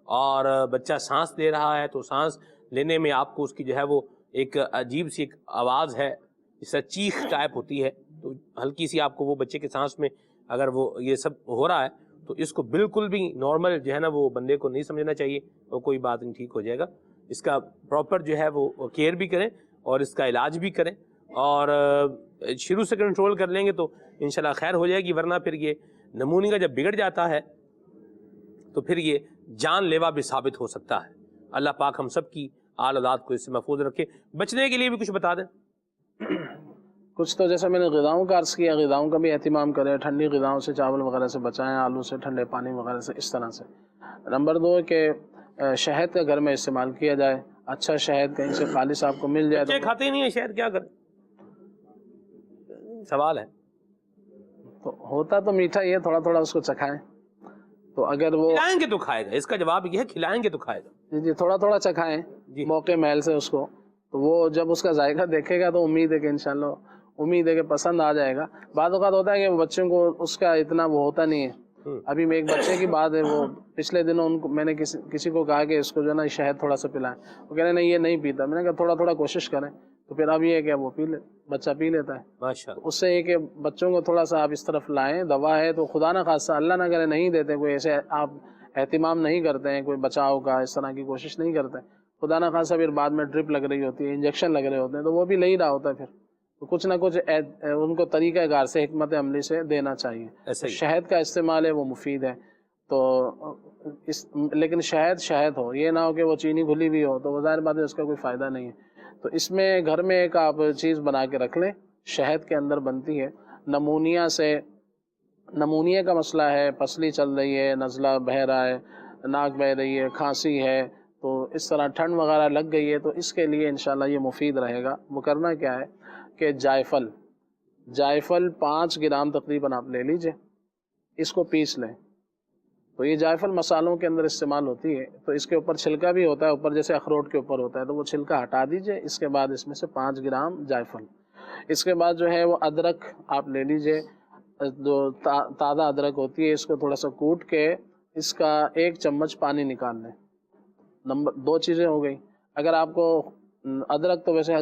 [SPEAKER 2] اور بچہ سانس لے رہا ہے تو سانس لینے میں آپ کو اس کی جو ہے وہ ایک عجیب سی ایک آواز ہے، جس سے چیخ ٹائپ ہوتی ہے، تو ہلکی سی آپ کو وہ بچے کے سانس میں اگر وہ یہ سب ہو رہا ہے تو اس کو بالکل بھی نارمل جو ہے نا وہ بندے کو نہیں سمجھنا چاہیے، اور کوئی بات نہیں، ٹھیک ہو جائے گا. اس کا پراپر جو ہے وہ کیئر بھی کریں اور اس کا علاج بھی کریں، اور شروع سے کنٹرول کر لیں گے تو انشاءاللہ خیر ہو جائے گی. ورنہ پھر یہ نمونیا جب بگڑ جاتا ہے تو پھر یہ جان لیوا بھی ثابت ہو سکتا ہے. اللہ پاک ہم سب کی آل اولاد کو اس سے محفوظ رکھے. بچنے کے لیے بھی کچھ بتا دیں.
[SPEAKER 5] کچھ تو جیسے میں نے غذاؤں کا عرض کیا، غذاؤں کا بھی اہتمام کریں، ٹھنڈی غذاؤں سے، چاول وغیرہ سے بچائیں، آلو سے، ٹھنڈے پانی وغیرہ سے، اس طرح سے. نمبر 2 کہ شہد کا گھر میں استعمال کیا جائے. اچھا شہد کہیں سے خالص آپ کو مل جائے.
[SPEAKER 2] بچے کھاتے ہی نہیں ہے شہد، کیا کریں؟ سوال ہے.
[SPEAKER 5] تو ہوتا تو میٹھا ہی ہے، تھوڑا تھوڑا اس کو چکھائیں. تو اگر وہ
[SPEAKER 2] کھلائیں گے تو کھائے گا، اس کا جواب یہ ہے کھلائیں گے تو کھائے گا.
[SPEAKER 5] جی تھوڑا تھوڑا چکھائیں موقع محل سے اس کو، تو وہ جب اس کا ذائقہ دیکھے گا تو امید ہے کہ انشاءاللہ امید ہے کہ پسند آ جائے گا. بعض اوقات ہوتا ہے کہ بچوں کو اس کا اتنا وہ ہوتا نہیں ہے. ابھی میں ایک بچے کی بات ہے، وہ پچھلے دنوں ان کو میں نے کسی کو کہا کہ اس کو جو ہے نا شہد تھوڑا سا پلائیں. وہ کہہ رہے نہیں یہ نہیں پیتا. میں نے کہا تھوڑا تھوڑا کوشش کریں. تو پھر اب یہ ہے کہ وہ بچہ پی لیتا ہے.
[SPEAKER 2] ماشاءاللہ.
[SPEAKER 5] اس سے یہ کہ بچوں کو تھوڑا سا آپ اس طرف لائیں. دوا ہے تو خدا نہ خاصہ اللہ نہ کرے نہیں دیتے، کوئی ایسے آپ اہتمام نہیں کرتے ہیں، کوئی بچاؤ کا اس طرح کی کوشش نہیں کرتے، خدا نہ خاصہ پھر بعد میں ڈرپ لگ رہی ہوتی ہے، انجیکشن لگ رہے ہوتے ہیں، تو وہ بھی لے ہی رہا ہوتا ہے. پھر تو کچھ نہ کچھ ان کو طریقہ کار سے، حکمت عملی سے دینا چاہیے. شہد کا استعمال ہے وہ مفید ہے. تو لیکن شہد ہو، یہ نہ ہو کہ وہ چینی گھلی ہوئی ہو، تو ظاہر بات ہے اس کا کوئی فائدہ نہیں ہے. تو اس میں گھر میں ایک آپ چیز بنا کے رکھ لیں، شہد کے اندر بنتی ہے. نمونیا کا مسئلہ ہے، پسلی چل رہی ہے، نزلہ بہہ رہا ہے، ناک بہہ رہی ہے، کھانسی ہے، تو اس طرح ٹھنڈ وغیرہ لگ گئی ہے، تو اس کے لیے انشاءاللہ یہ مفید رہے گا. وہ کرنا کیا ہے کہ جائفل 5 گرام تقریباً آپ لے لیجئے، اس کو پیس لیں. تو یہ جائفل مسالوں کے اندر استعمال ہوتی ہے. تو اس کے اوپر چھلکا بھی ہوتا ہے، اوپر جیسے اخروٹ کے اوپر ہوتا ہے، تو وہ چھلکا ہٹا دیجئے. اس کے بعد اس میں سے 5 گرام جائفل. اس کے بعد جو ہے وہ ادرک آپ لے لیجئے، جو تازہ ادرک ہوتی ہے، اس کو تھوڑا سا کوٹ کے اس کا 1 چمچ پانی نکال لیں. 2 چیزیں ہو گئی. اگر آپ کو ادرک تو ویسے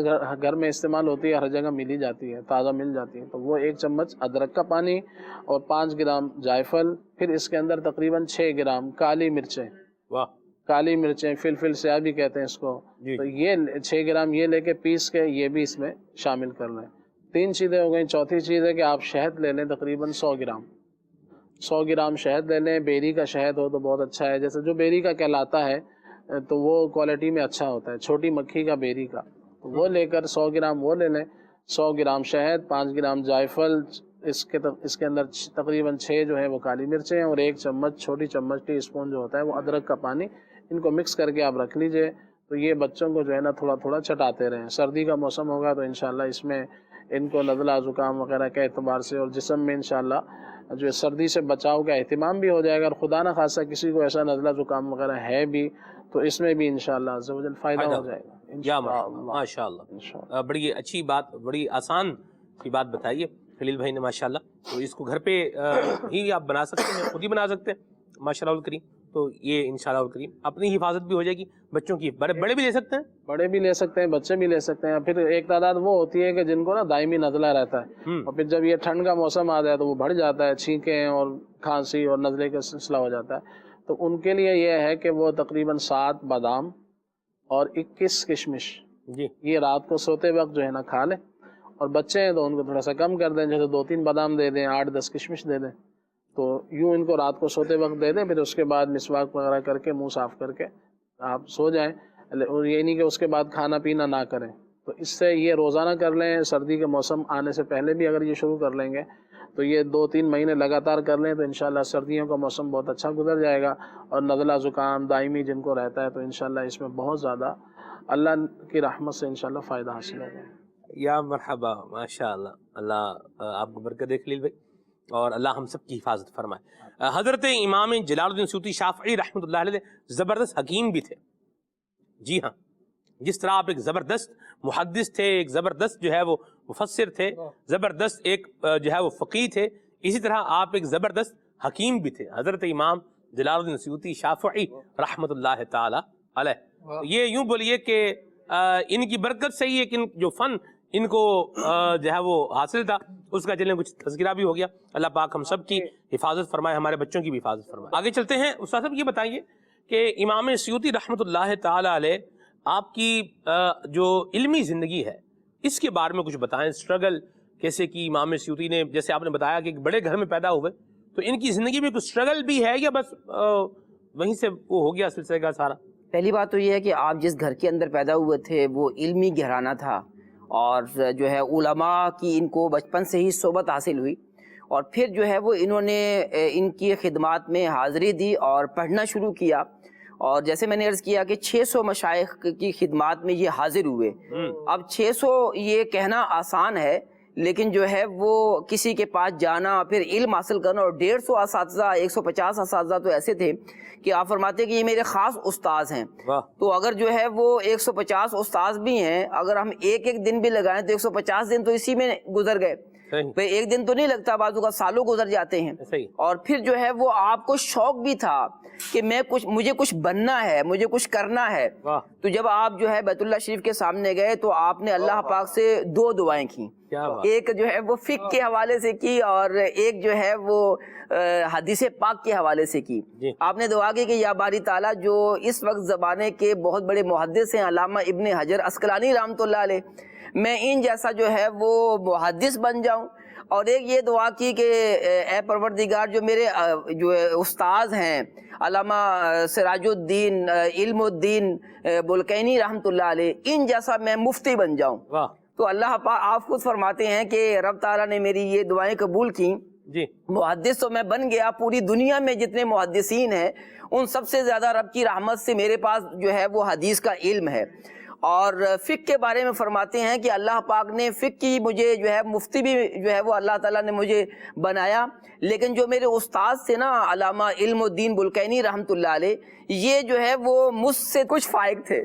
[SPEAKER 5] گھر میں استعمال ہوتی ہے، ہر جگہ مل ہی جاتی ہے، تازہ مل جاتی ہے، تو وہ 1 چمچ ادرک کا پانی اور 5 گرام جائفل. پھر اس کے اندر تقریباً 6 گرام کالی مرچیں.
[SPEAKER 2] واہ.
[SPEAKER 5] کالی مرچیں فلفل سیاہ بھی کہتے ہیں اس کو. تو یہ 6 گرام یہ لے کے پیس کے یہ بھی اس میں شامل کر لیں. 3 چیزیں ہو گئیں. چوتھی چیز ہے کہ آپ شہد لے لیں تقریباً 100 گرام. 100 گرام شہد لے لیں. بیری کا شہد ہو تو بہت اچھا ہے، جیسے جو بیری کا کہلاتا ہے تو وہ کوالٹی میں اچھا ہوتا ہے، چھوٹی مکھی کا بیری کا. تو وہ لے کر 100 گرام وہ لے لیں. 100 گرام شہد، 5 گرام جائفل، اس کے اندر تقریباً 6 جو ہے وہ کالی مرچیں اور 1 چمچ چھوٹی چمچ ٹی اسپون جو ہوتا ہے وہ ادرک کا پانی، ان کو مکس کر کے آپ رکھ لیجئے. تو یہ بچوں کو جو ہے نا تھوڑا تھوڑا چٹاتے رہیں. سردی کا موسم ہوگا تو انشاءاللہ اس میں ان کو نزلہ زکام وغیرہ کے اعتبار سے اور جسم میں انشاءاللہ جو ہے سردی سے بچاؤ کا اہتمام بھی ہو جائے گا. اور خدا نہ خاصہ کسی کو ایسا نزلہ زکام وغیرہ ہے بھی تو اس میں بھی انشاءاللہ عز و جل فائدہ ہو جائے گا
[SPEAKER 2] ماشاء اللہ. بڑی اچھی بات، بڑی آسان سی بات بتائیے خلیل بھائی نے ماشاء اللہ. تو اس کو گھر پہ ہی آپ بنا سکتے ہیں، خود ہی بنا سکتے ہیں ماشاء اللہ الکریم. تو یہ انشاءاللہ الکریم اپنی حفاظت بھی ہو جائے گی بچوں کی. بڑے بھی لے سکتے ہیں،
[SPEAKER 5] بڑے بھی لے سکتے ہیں، بچے بھی لے سکتے ہیں. پھر ایک تعداد وہ ہوتی ہے کہ جن کو نا دائمی نزلہ رہتا ہے اور پھر جب یہ ٹھنڈ کا موسم آ جائے تو وہ بڑھ جاتا ہے، چھینکیں اور کھانسی اور نزلے کا سلسلہ ہو جاتا ہے. تو ان کے لیے یہ ہے کہ وہ تقریباً 7 بادام اور 21 کشمش
[SPEAKER 2] جی
[SPEAKER 5] یہ رات کو سوتے وقت جو ہے نا کھا لیں. اور بچے ہیں تو ان کو تھوڑا سا کم کر دیں، جیسے 2-3 بادام دے دیں، 8-10 کشمش دے دیں. تو یوں ان کو رات کو سوتے وقت دے دیں، پھر اس کے بعد مسواک وغیرہ کر کے منہ صاف کر کے آپ سو جائیں. اور یہ نہیں کہ اس کے بعد کھانا پینا نہ کریں. تو اس سے یہ روزانہ کر لیں. سردی کے موسم آنے سے پہلے بھی اگر یہ شروع کر لیں گے تو یہ 2-3 مہینے لگاتار کر لیں تو انشاءاللہ سردیوں کا موسم بہت اچھا گزر جائے گا. اور نزلہ زکام دائمی جن کو رہتا ہے تو انشاءاللہ اس میں بہت زیادہ اللہ کی رحمت سے انشاءاللہ فائدہ حاصل ہوگا.
[SPEAKER 2] یا مرحبا ماشاء اللہ. اللہ آپ کو برکت دے خلیل بھائی اور اللہ ہم سب کی حفاظت فرمائے. حضرت امام جلال الدین سیوطی شافعی رحمۃ اللہ علیہ زبردست حکیم بھی تھے. جی ہاں، جس طرح آپ ایک زبردست محدث تھے، ایک زبردست جو ہے وہ مفسر تھے، زبردست ایک جو ہے وہ فقیہ تھے، اسی طرح آپ ایک زبردست حکیم بھی تھے. حضرت امام جلال الدین سیوطی شافعی رحمۃ اللہ تعالی علیہ. یہ یوں بولیے کہ ان کی برکت سے ہی ایک جو فن ان کو جو ہے وہ حاصل تھا اس کا چلیں کچھ تذکرہ بھی ہو گیا. اللہ پاک ہم سب کی حفاظت فرمائے، ہمارے بچوں کی بھی حفاظت فرمائے. آگے چلتے ہیں. استاد صاحب یہ بتائیے کہ امام سیوطی رحمۃ اللہ تعالی علیہ آپ کی جو علمی زندگی ہے اس کے بارے میں کچھ بتائیں. اسٹرگل کیسے کی امام سیوطی نے؟ جیسے آپ نے بتایا کہ ایک بڑے گھر میں پیدا ہوئے تو ان کی زندگی میں کچھ اسٹرگل بھی ہے یا بس وہیں سے وہ ہو گیا سلسلے کا سارا؟
[SPEAKER 6] پہلی بات تو یہ ہے کہ آپ جس گھر کے اندر پیدا ہوئے تھے وہ علمی گھرانہ تھا اور جو ہے علماء کی ان کو بچپن سے ہی صحبت حاصل ہوئی اور پھر جو ہے وہ انہوں نے ان کی خدمات میں حاضری دی اور پڑھنا شروع کیا. اور جیسے میں نے عرض کیا کہ 600 مشائخ کی خدمات میں یہ حاضر ہوئے. اب 600 یہ کہنا آسان ہے لیکن جو ہے وہ کسی کے پاس جانا پھر علم حاصل کرنا. اور 150 اساتذہ 150 اساتذہ تو ایسے تھے کہ آپ فرماتے ہیں کہ یہ میرے خاص استاذ ہیں. تو اگر جو ہے وہ 150 استاذ بھی ہیں، اگر ہم ایک دن بھی لگائیں تو 150 دن تو اسی میں گزر گئے. ایک دن تو نہیں لگتا، بعضوں کا سالوں گزر جاتے ہیں. اور پھر جو ہے وہ آپ کو شوق بھی تھا کہ مجھے کچھ بننا ہے، مجھے کچھ کرنا ہے. تو جب آپ جو ہے بیت اللہ شریف کے سامنے گئے تو آپ نے اللہ پاک سے 2 دعائیں کی. ایک جو ہے وہ فقہ کے حوالے سے کی اور ایک جو ہے وہ حدیث پاک کے حوالے سے کی. آپ نے دعا کی کہ یا باری تعالیٰ جو اس وقت زمانے کے بہت بڑے محدث ہیں علامہ ابن حجر عسقلانی رحمۃ اللہ علیہ، میں ان جیسا جو ہے وہ محدث بن جاؤں. اور ایک یہ دعا کی کہ اے پروردگار جو میرے جو استاذ ہیں علامہ سراج الدین علم الدین بلقینی رحمۃ اللہ علیہ، ان جیسا میں مفتی بن جاؤں. تو اللہ پاک آپ خود فرماتے ہیں کہ رب تعالیٰ نے میری یہ دعائیں قبول کی. محدث تو میں بن گیا. پوری دنیا میں جتنے محدثین ہیں ان سب سے زیادہ رب کی رحمت سے میرے پاس جو ہے وہ حدیث کا علم ہے. اور فقہ کے بارے میں فرماتے ہیں کہ اللہ پاک نے فقہ کی مجھے جو ہے مفتی بھی جو ہے وہ اللہ تعالیٰ نے مجھے بنایا. لیکن جو میرے استاد تھے نا علامہ علم الدین بلقینی رحمۃ اللہ علیہ، یہ جو ہے وہ مجھ سے کچھ فائق تھے.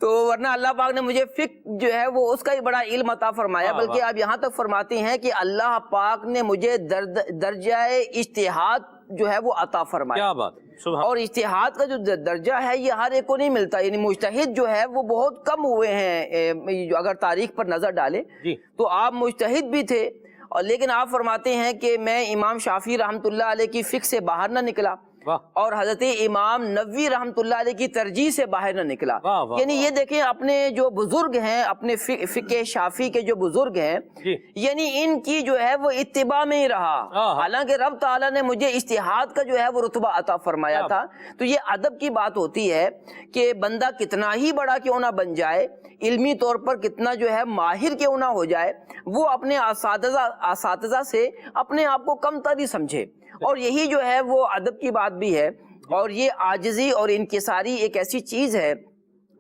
[SPEAKER 6] تو ورنہ اللہ پاک نے مجھے فقہ جو ہے وہ اس کا ہی بڑا علم عطا فرمایا. بلکہ آپ یہاں تک فرماتے ہیں کہ اللہ پاک نے مجھے درجہ اجتہاد جو ہے وہ عطا فرمایا.
[SPEAKER 2] کیا بات.
[SPEAKER 6] اور اجتہاد کا جو درجہ ہے یہ ہر ایک کو نہیں ملتا. یعنی مجتہد جو ہے وہ بہت کم ہوئے ہیں اگر تاریخ پر نظر ڈالیں تو آپ مجتہد بھی تھے. اور لیکن آپ فرماتے ہیں کہ میں امام شافعی رحمۃ اللہ علیہ کی فقہ سے باہر نہ نکلا. اور حضرت امام نووی رحمتہ اللہ علیہ کی ترجیح سے باہر نہ نکلا. یعنی یہ دیکھیں اپنے جو بزرگ ہیں، اپنے فقہ شافعی کے جو بزرگ ہیں، یعنی ان کی جو ہے وہ اتباع میں ہی رہا. حالانکہ رب تعالیٰ نے مجھے اجتہاد کا جو ہے وہ رتبہ عطا فرمایا تھا. تو یہ ادب کی بات ہوتی ہے کہ بندہ کتنا ہی بڑا کیوں نہ بن جائے، علمی طور پر کتنا جو ہے ماہر کیوں نہ ہو جائے، وہ اپنے اساتذہ سے اپنے آپ کو کم تر ہی سمجھے. اور یہی جو ہے وہ ادب کی بات بھی ہے. اور یہ عاجزی اور انکساری ایک ایسی چیز ہے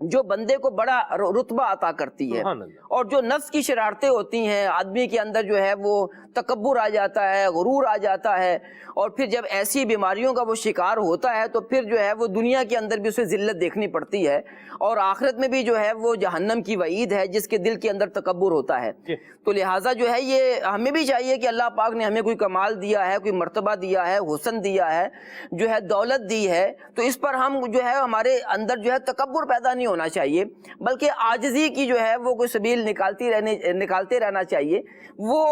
[SPEAKER 6] جو بندے کو بڑا رتبہ عطا کرتی ہے. اور جو نفس کی شرارتیں ہوتی ہیں، آدمی کے اندر جو ہے وہ تکبر آ جاتا ہے، غرور آ جاتا ہے، اور پھر جب ایسی بیماریوں کا وہ شکار ہوتا ہے تو پھر جو ہے وہ دنیا کے اندر بھی اسے ذلت دیکھنی پڑتی ہے، اور آخرت میں بھی جو ہے وہ جہنم کی وعید ہے جس کے دل کے اندر تکبر ہوتا ہے. تو لہٰذا جو ہے یہ ہمیں بھی چاہیے کہ اللہ پاک نے ہمیں کوئی کمال دیا ہے، کوئی مرتبہ دیا ہے، حسن دیا ہے، جو ہے دولت دی ہے، تو اس پر ہم جو ہے ہمارے اندر جو ہے تکبر پیدا نہیں ہونا چاہیے، بلکہ عاجزی کی جو ہے وہ کوئی سبیل نکالتے رہنا چاہیے. وہ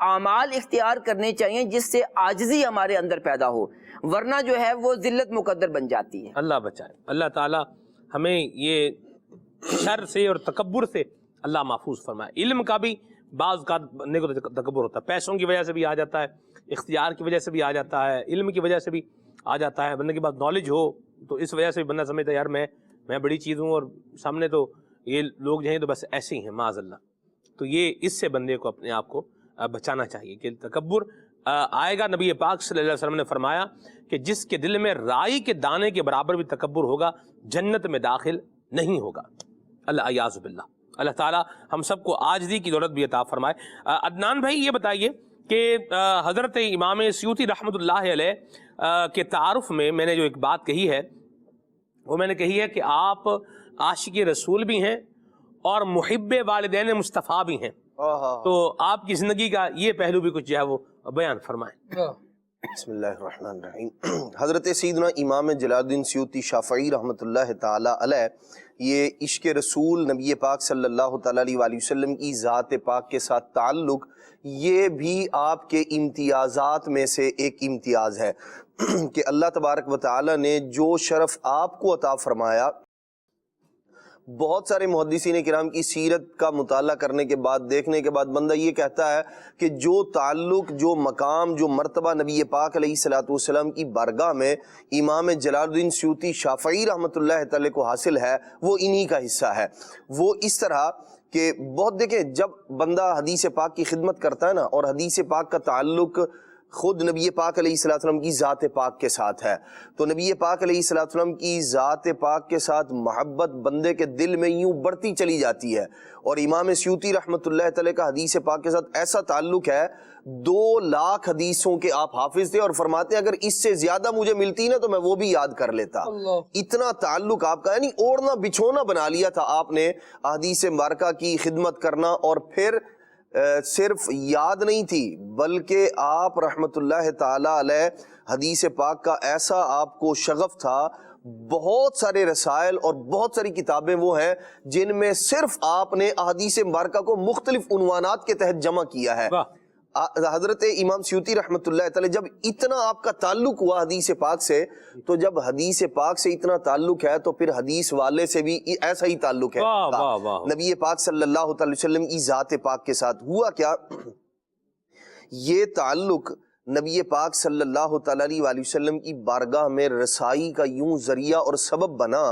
[SPEAKER 6] اعمال اختیار کرنے چاہیے جس سے عاجزی ہمارے اندر پیدا ہو، ورنہ جو ہے وہ ذلت مقدر بن جاتی ہے.
[SPEAKER 2] اللہ بچائے. اللہ تعالیٰ ہمیں یہ شر سے اور تکبر سے اللہ محفوظ فرمائے. علم کا بھی بعض کا بندے کو تکبر ہوتا ہے، پیسوں کی وجہ سے بھی آ جاتا ہے، اختیار کی وجہ سے بھی آ جاتا ہے، علم کی وجہ سے بھی آ جاتا ہے. بندے کے پاس نالج ہو تو اس وجہ سے بھی بندہ سمجھتا ہے یار میں بڑی چیز ہوں، اور سامنے تو یہ لوگ جو ہیں تو بس ایسے ہی ہیں معاذ اللہ. تو یہ اس سے بندے کو اپنے آپ کو بچانا چاہیے کہ تکبر آئے گا. نبی پاک صلی اللہ علیہ وسلم نے فرمایا کہ جس کے دل میں رائی کے دانے کے برابر بھی تکبر ہوگا جنت میں داخل نہیں ہوگا. اللہ اعاذ باللہ. اللہ تعالیٰ ہم سب کو عاجزی کی دولت بھی عطا فرمائے. عدنان بھائی یہ بتائیے کہ حضرت امام سیوطی رحمۃ اللہ علیہ کے تعارف میں نے جو ایک بات کہی ہے وہ میں نے کہی ہے کہ آپ عاشق رسول بھی ہیں اور محب والدین مصطفیٰ بھی ہیں. تو آپ کی زندگی کا یہ پہلو بھی کچھ جو ہے وہ بیان فرمائیں.
[SPEAKER 7] بسم اللہ الرحمن الرحیم. حضرت سیدنا امام جلال الدین سیوطی شافعی رحمۃ اللہ تعالی علیہ یہ عشق رسول نبی پاک صلی اللہ تعالی علیہ وآلہ وسلم کی ذات پاک کے ساتھ تعلق، یہ بھی آپ کے امتیازات میں سے ایک امتیاز ہے کہ اللہ تبارک و تعالی نے جو شرف آپ کو عطا فرمایا. بہت سارے محدثین کرام کی سیرت کا مطالعہ کرنے کے بعد، دیکھنے کے بعد بندہ یہ کہتا ہے کہ جو تعلق، جو مقام، جو مرتبہ نبی پاک علیہ الصلوۃ والسلام کی بارگاہ میں امام جلال الدین سیوطی شافعی رحمۃ اللہ تعالی کو حاصل ہے وہ انہی کا حصہ ہے. وہ اس طرح کہ بہت دیکھیں جب بندہ حدیث پاک کی خدمت کرتا ہے نا، اور حدیث پاک کا تعلق خود نبی پاک علیہ السلام کی ذات پاک کے ساتھ ہے، تو نبی پاک علیہ السلام کی ذات پاک کے ساتھ محبت بندے کے دل میں یوں بڑھتی چلی جاتی ہے. اور امام سیوطی رحمۃ اللہ تعالی کا حدیث پاک کے ساتھ ایسا تعلق ہے، 2,00,000 حدیثوں کے آپ حافظ تھے، اور فرماتے ہیں اگر اس سے زیادہ مجھے ملتی نا تو میں وہ بھی یاد کر لیتا. اتنا تعلق آپ کا، یعنی اوڑھنا بچھونا بنا لیا تھا آپ نے حدیث مبارکہ کی خدمت کرنا. اور پھر صرف یاد نہیں تھی بلکہ آپ رحمت اللہ تعالی علیہ حدیث پاک کا ایسا آپ کو شغف تھا. بہت سارے رسائل اور بہت ساری کتابیں وہ ہیں جن میں صرف آپ نے احادیث مبارکہ کو مختلف عنوانات کے تحت جمع کیا ہے. حضرت امام سیوطی رحمت اللہ تعالی جب اتنا آپ کا تعلق ہوا حدیث پاک سے، تو جب حدیث پاک سے اتنا تعلق ہے تو پھر حدیث والے سے بھی ایسا ہی تعلق ہے. نبی پاک صلی اللہ تعالی وسلم کی ذات پاک کے ساتھ ہوا کیا، یہ تعلق نبی پاک صلی اللہ تعالی علیہ وسلم کی بارگاہ میں رسائی کا یوں ذریعہ اور سبب بنا.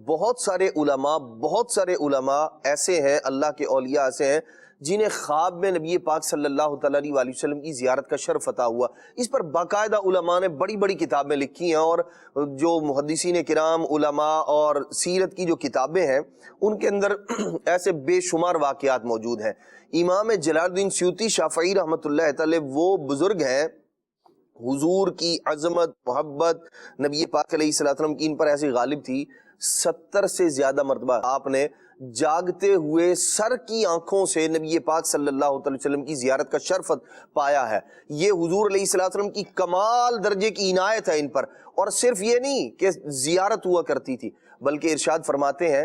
[SPEAKER 7] بہت سارے علماء ایسے ہیں، اللہ کے اولیاء ایسے ہیں جنہیں خواب میں نبی پاک صلی اللہ تعالی علیہ وسلم کی زیارت کا شرف عطا ہوا. اس پر باقاعدہ علماء نے بڑی بڑی کتابیں لکھی ہیں، اور جو محدثین کرام، علماء اور سیرت کی جو کتابیں ہیں ان کے اندر ایسے بے شمار واقعات موجود ہیں. امام جلال الدین سیوطی شافعی رحمۃ اللہ تعالی وہ بزرگ ہیں، حضور کی عظمت، محبت نبی پاک علیہ السلام کی ان پر ایسی غالب تھی. 70 سے زیادہ مرتبہ آپ نے جاگتے ہوئے سر کی آنکھوں سے نبی پاک صلی اللہ علیہ وسلم کی زیارت کا شرف پایا ہے. یہ حضور علیہ السلام کی کمال درجے کی عنایت ہے ان پر. اور صرف یہ نہیں کہ زیارت ہوا کرتی تھی، بلکہ ارشاد فرماتے ہیں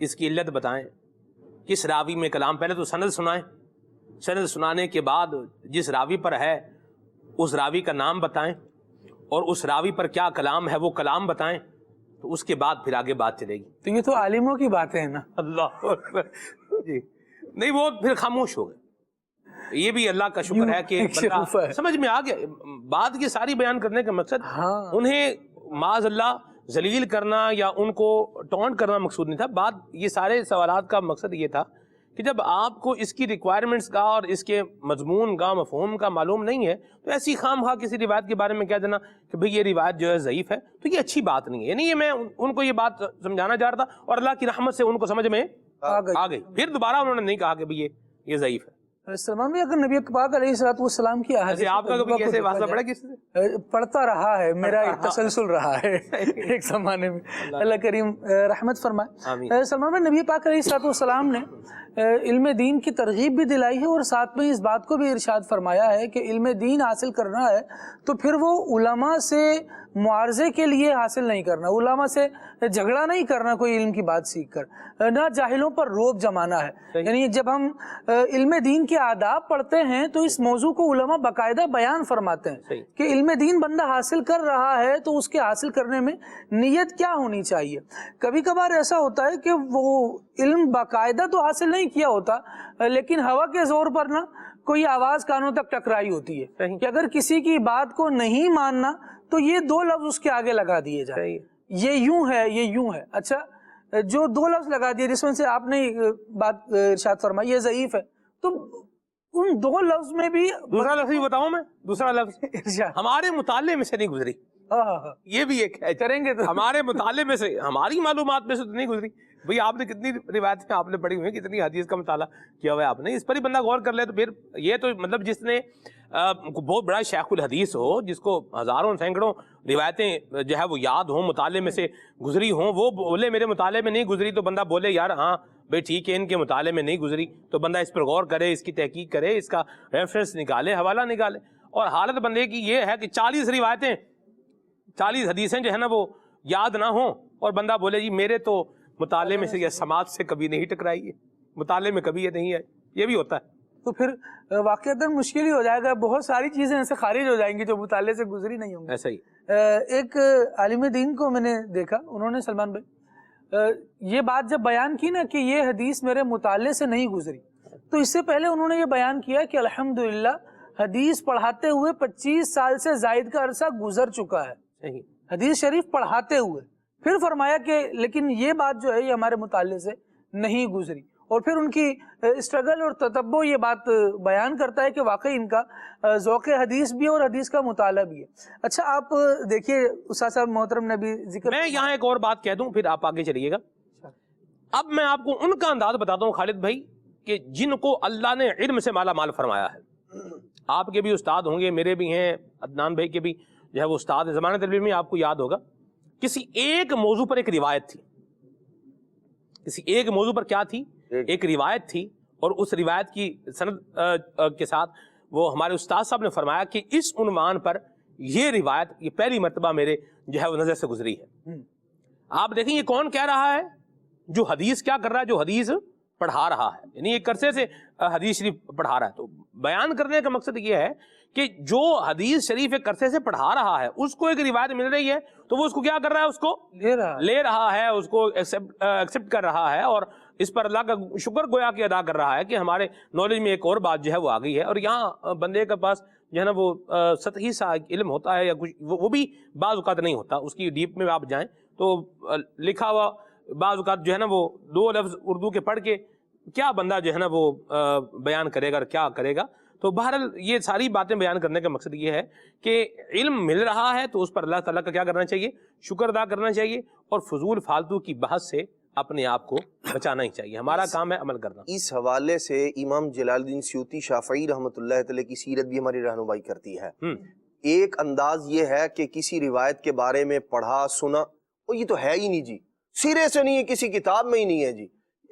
[SPEAKER 2] اس کی علت بتائیں، کس راوی میں کلام، پہلے تو سند سنائیں، سند سنانے کے بعد جس راوی پر ہے اس راوی کا نام بتائیں، اور اس راوی پر کیا کلام ہے وہ کلام بتائیں، تو اس کے بعد پھر آگے بات چلے گی۔
[SPEAKER 8] تو یہ تو عالموں کی باتیں ہیں نا۔
[SPEAKER 2] اللہ اکبر، جی نہیں وہ پھر خاموش ہو گئے۔ یہ بھی اللہ کا شکر ہے کہ بندہ سمجھ میں آ گیا بات کی ساری بیان کرنے کا مقصد، انہیں معاذ اللہ ذلیل کرنا یا ان کو ٹونٹ کرنا مقصود نہیں تھا۔ بات یہ سارے سوالات کا مقصد یہ تھا کہ جب آپ کو اس کی ریکوائرمنٹس کا اور اس کے مضمون کا مفہوم کا معلوم نہیں ہے تو ایسی خام خواہ کسی روایت کے بارے میں کہہ دینا کہ بھئی یہ روایت جو ہے ضعیف ہے، تو یہ اچھی بات نہیں ہے۔ یعنی یہ میں ان کو یہ بات سمجھانا چاہ رہا تھا اور اللہ کی رحمت سے ان کو سمجھ میں آ گئی، پھر دوبارہ انہوں نے نہیں کہا کہ بھئی یہ ضعیف ہے۔
[SPEAKER 8] سلمان بھائی، اگر نبی پاک علیہ السلام کی احادیث
[SPEAKER 2] آپ کا کبھی کیسے واسطہ پڑا کسی سے؟
[SPEAKER 8] پڑھتا رہا ہے، میرا ایک تسلسل رہا ہے ایک زمانے میں، اللہ کریم رحمت فرمائے۔ سلمان بھائی، نبی پاک علیہ السلام نے علم دین کی ترغیب بھی دلائی ہے اور ساتھ میں اس بات کو بھی ارشاد فرمایا ہے کہ علم دین حاصل کرنا ہے تو پھر وہ علماء سے معارضے کے لیے حاصل نہیں کرنا، علماء سے جھگڑا نہیں کرنا کوئی علم کی بات سیکھ کر، نہ جاہلوں پر روب جمانا ہے۔ یعنی جب ہم علم دین کے آداب پڑھتے ہیں تو اس موضوع کو علماء باقاعدہ بیان فرماتے ہیں کہ علم دین بندہ حاصل کر رہا ہے تو اس کے حاصل کرنے میں نیت کیا ہونی چاہیے۔ کبھی کبھار ایسا ہوتا ہے کہ وہ علم باقاعدہ تو حاصل نہیں کیا ہوتا لیکن ہوا کے زور پر نا کوئی آواز کانوں تک ٹکرائی ہوتی ہے کہ اگر کسی کی بات کو نہیں ماننا تو یہ دو لفظ اس کے آگے لگا دیے جائیں، یہ یوں ہے، یہ یوں ہے۔ اچھا، جو دو لفظ لگا دیے جس میں سے آپ نے بات ارشاد فرمائی یہ ضعیف ہے، تو ان دو لفظ میں بھی
[SPEAKER 2] دوسرا لفظ بھی بتاؤں میں، دوسرا لفظ ہمارے مطالعے میں سے نہیں گزری، یہ بھی ایک ہے،
[SPEAKER 8] کریں گے تو
[SPEAKER 2] ہمارے مطالعے میں سے، ہماری معلومات میں سے تو نہیں گزری۔ بھئی آپ نے کتنی روایتیں آپ نے پڑھی ہوئی ہیں، کتنی حدیث کا مطالعہ کیا ہوا ہے آپ نے، اس پر ہی بندہ غور کر لے تو پھر یہ تو مطلب جس نے بہت بڑا شیخ الحدیث ہو، جس کو ہزاروں سینکڑوں روایتیں جو ہے وہ یاد ہوں، مطالعے میں سے گزری ہوں، وہ بولے میرے مطالعے میں نہیں گزری تو بندہ بولے یار ہاں بھئی ٹھیک ہے ان کے مطالعے میں نہیں گزری، تو بندہ اس پر غور کرے، اس کی تحقیق کرے، اس کا ریفرنس نکالے، حوالہ نکالے۔ اور حالت بندے کی یہ ہے کہ 40 روایتیں 40 حدیثیں جو ہے نا وہ یاد نہ ہوں اور بندہ بولے جی میرے تو مطالعے میں سے یا سماعت سے کبھی نہیں ٹکرائی ہے، مطالعے میں کبھی یہ نہیں ہے، یہ بھی ہوتا ہے۔
[SPEAKER 8] تو پھر واقعتاً مشکل ہی ہو جائے گا، بہت ساری چیزیں ایسے خارج ہو جائیں گی جو مطالعے سے گزری نہیں ہوں گی۔
[SPEAKER 2] ایسا ہی
[SPEAKER 8] ایک عالم دین کو میں نے دیکھا، انہوں نے سلمان بھائی یہ بات جب بیان کی نا کہ یہ حدیث میرے مطالعے سے نہیں گزری، تو اس سے پہلے انہوں نے یہ بیان کیا کہ الحمدللہ حدیث پڑھاتے ہوئے 25 سال سے زائد کا عرصہ گزر چکا ہے، حدیث شریف پڑھاتے ہوئے۔ پھر فرمایا کہ لیکن یہ بات جو ہے یہ ہمارے مطالعے سے نہیں گزری، اور پھر ان کی اسٹرگل اور تتبع یہ بات بیان کرتا ہے کہ واقعی ان کا ذوق حدیث بھی ہے اور حدیث کا مطالعہ بھی ہے۔ اچھا آپ دیکھیے استاد صاحب محترم نے بھی ذکر،
[SPEAKER 2] میں یہاں ایک اور بات کہہ دوں پھر آپ آگے چلیے گا۔ اب میں آپ کو ان کا انداز بتاتا ہوں خالد بھائی کہ جن کو اللہ نے علم سے مالا مال فرمایا ہے، آپ کے بھی استاد ہوں گے، میرے بھی ہیں، عدنان بھائی کے بھی جو ہے وہ استاد ہے، زمانہ طلبی میں آپ کو یاد ہوگا کسی ایک موضوع پر ایک روایت تھی، کسی ایک موضوع پر کیا تھی، ایک روایت تھی، اور اس روایت کی سند کے ساتھ وہ ہمارے استاد صاحب نے فرمایا کہ اس عنوان پر یہ روایت یہ پہلی مرتبہ میرے جو ہے وہ نظر سے گزری ہے۔ آپ دیکھیں یہ کون کہہ رہا ہے؟ جو حدیث کیا کر رہا ہے، جو حدیث پڑھا رہا ہے، یعنی ایک عرصے سے حدیث شریف پڑھا رہا ہے۔ تو بیان کرنے کا مقصد یہ ہے کہ جو حدیث شریف ایک عرصے سے پڑھا رہا ہے اس کو ایک روایت مل رہی ہے تو وہ اس کو کیا کر رہا ہے، اس کو لے رہا ہے، اس کو ایکسپٹ کر رہا ہے، اور اس پر اللہ کا شکر گویا کہ ادا کر رہا ہے کہ ہمارے نالج میں ایک اور بات جو ہے وہ آ گئی ہے۔ اور یہاں بندے کے پاس جو ہے نا وہ سطحی سا علم ہوتا ہے یا کچھ وہ بھی بعض اوقات نہیں ہوتا، اس کی ڈیپ میں آپ جائیں تو لکھا ہوا بعض اوقات جو ہے نا وہ دو لفظ اردو کے پڑھ کے کیا بندہ جو ہے نا وہ بیان کرے گا اور کیا کرے گا۔ تو بہرحال یہ ساری باتیں بیان کرنے کا مقصد یہ ہے کہ علم مل رہا ہے تو اس پر اللہ تعالیٰ کا کیا کرنا چاہیے، شکر ادا کرنا چاہیے، اور فضول فالتو کی بحث سے اپنے آپ کو بچانا ہی چاہیے۔ ہمارا کام ہے عمل کرنا۔
[SPEAKER 7] اس حوالے سے امام جلال الدین سیوطی شافعی رحمۃ اللہ تعالی کی سیرت بھی ہماری رہنمائی کرتی ہے۔ ایک انداز یہ ہے کہ کسی روایت کے بارے میں پڑھا سنا، اور یہ تو ہے ہی نہیں جی، سرے سے نہیں ہے، کسی کتاب میں ہی نہیں ہے جی،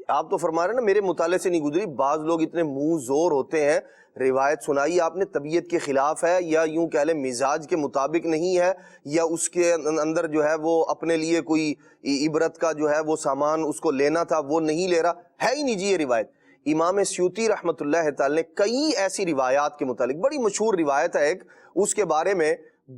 [SPEAKER 7] آپ تو فرما رہے ہیں نا میرے مطالعے سے نہیں گزری، بعض لوگ اتنے منہ زور ہوتے ہیں، روایت سنائی آپ نے طبیعت کے خلاف ہے یا یوں کہہ لیں مزاج کے مطابق نہیں ہے، یا اس کے اندر جو ہے وہ اپنے لیے کوئی عبرت کا جو ہے وہ سامان اس کو لینا تھا وہ نہیں لے رہا ہے ہی نہیں جی یہ روایت۔ امام سیوطی رحمۃ اللہ تعالی نے کئی ایسی روایات کے متعلق، بڑی مشہور روایت ہے ایک، اس کے بارے میں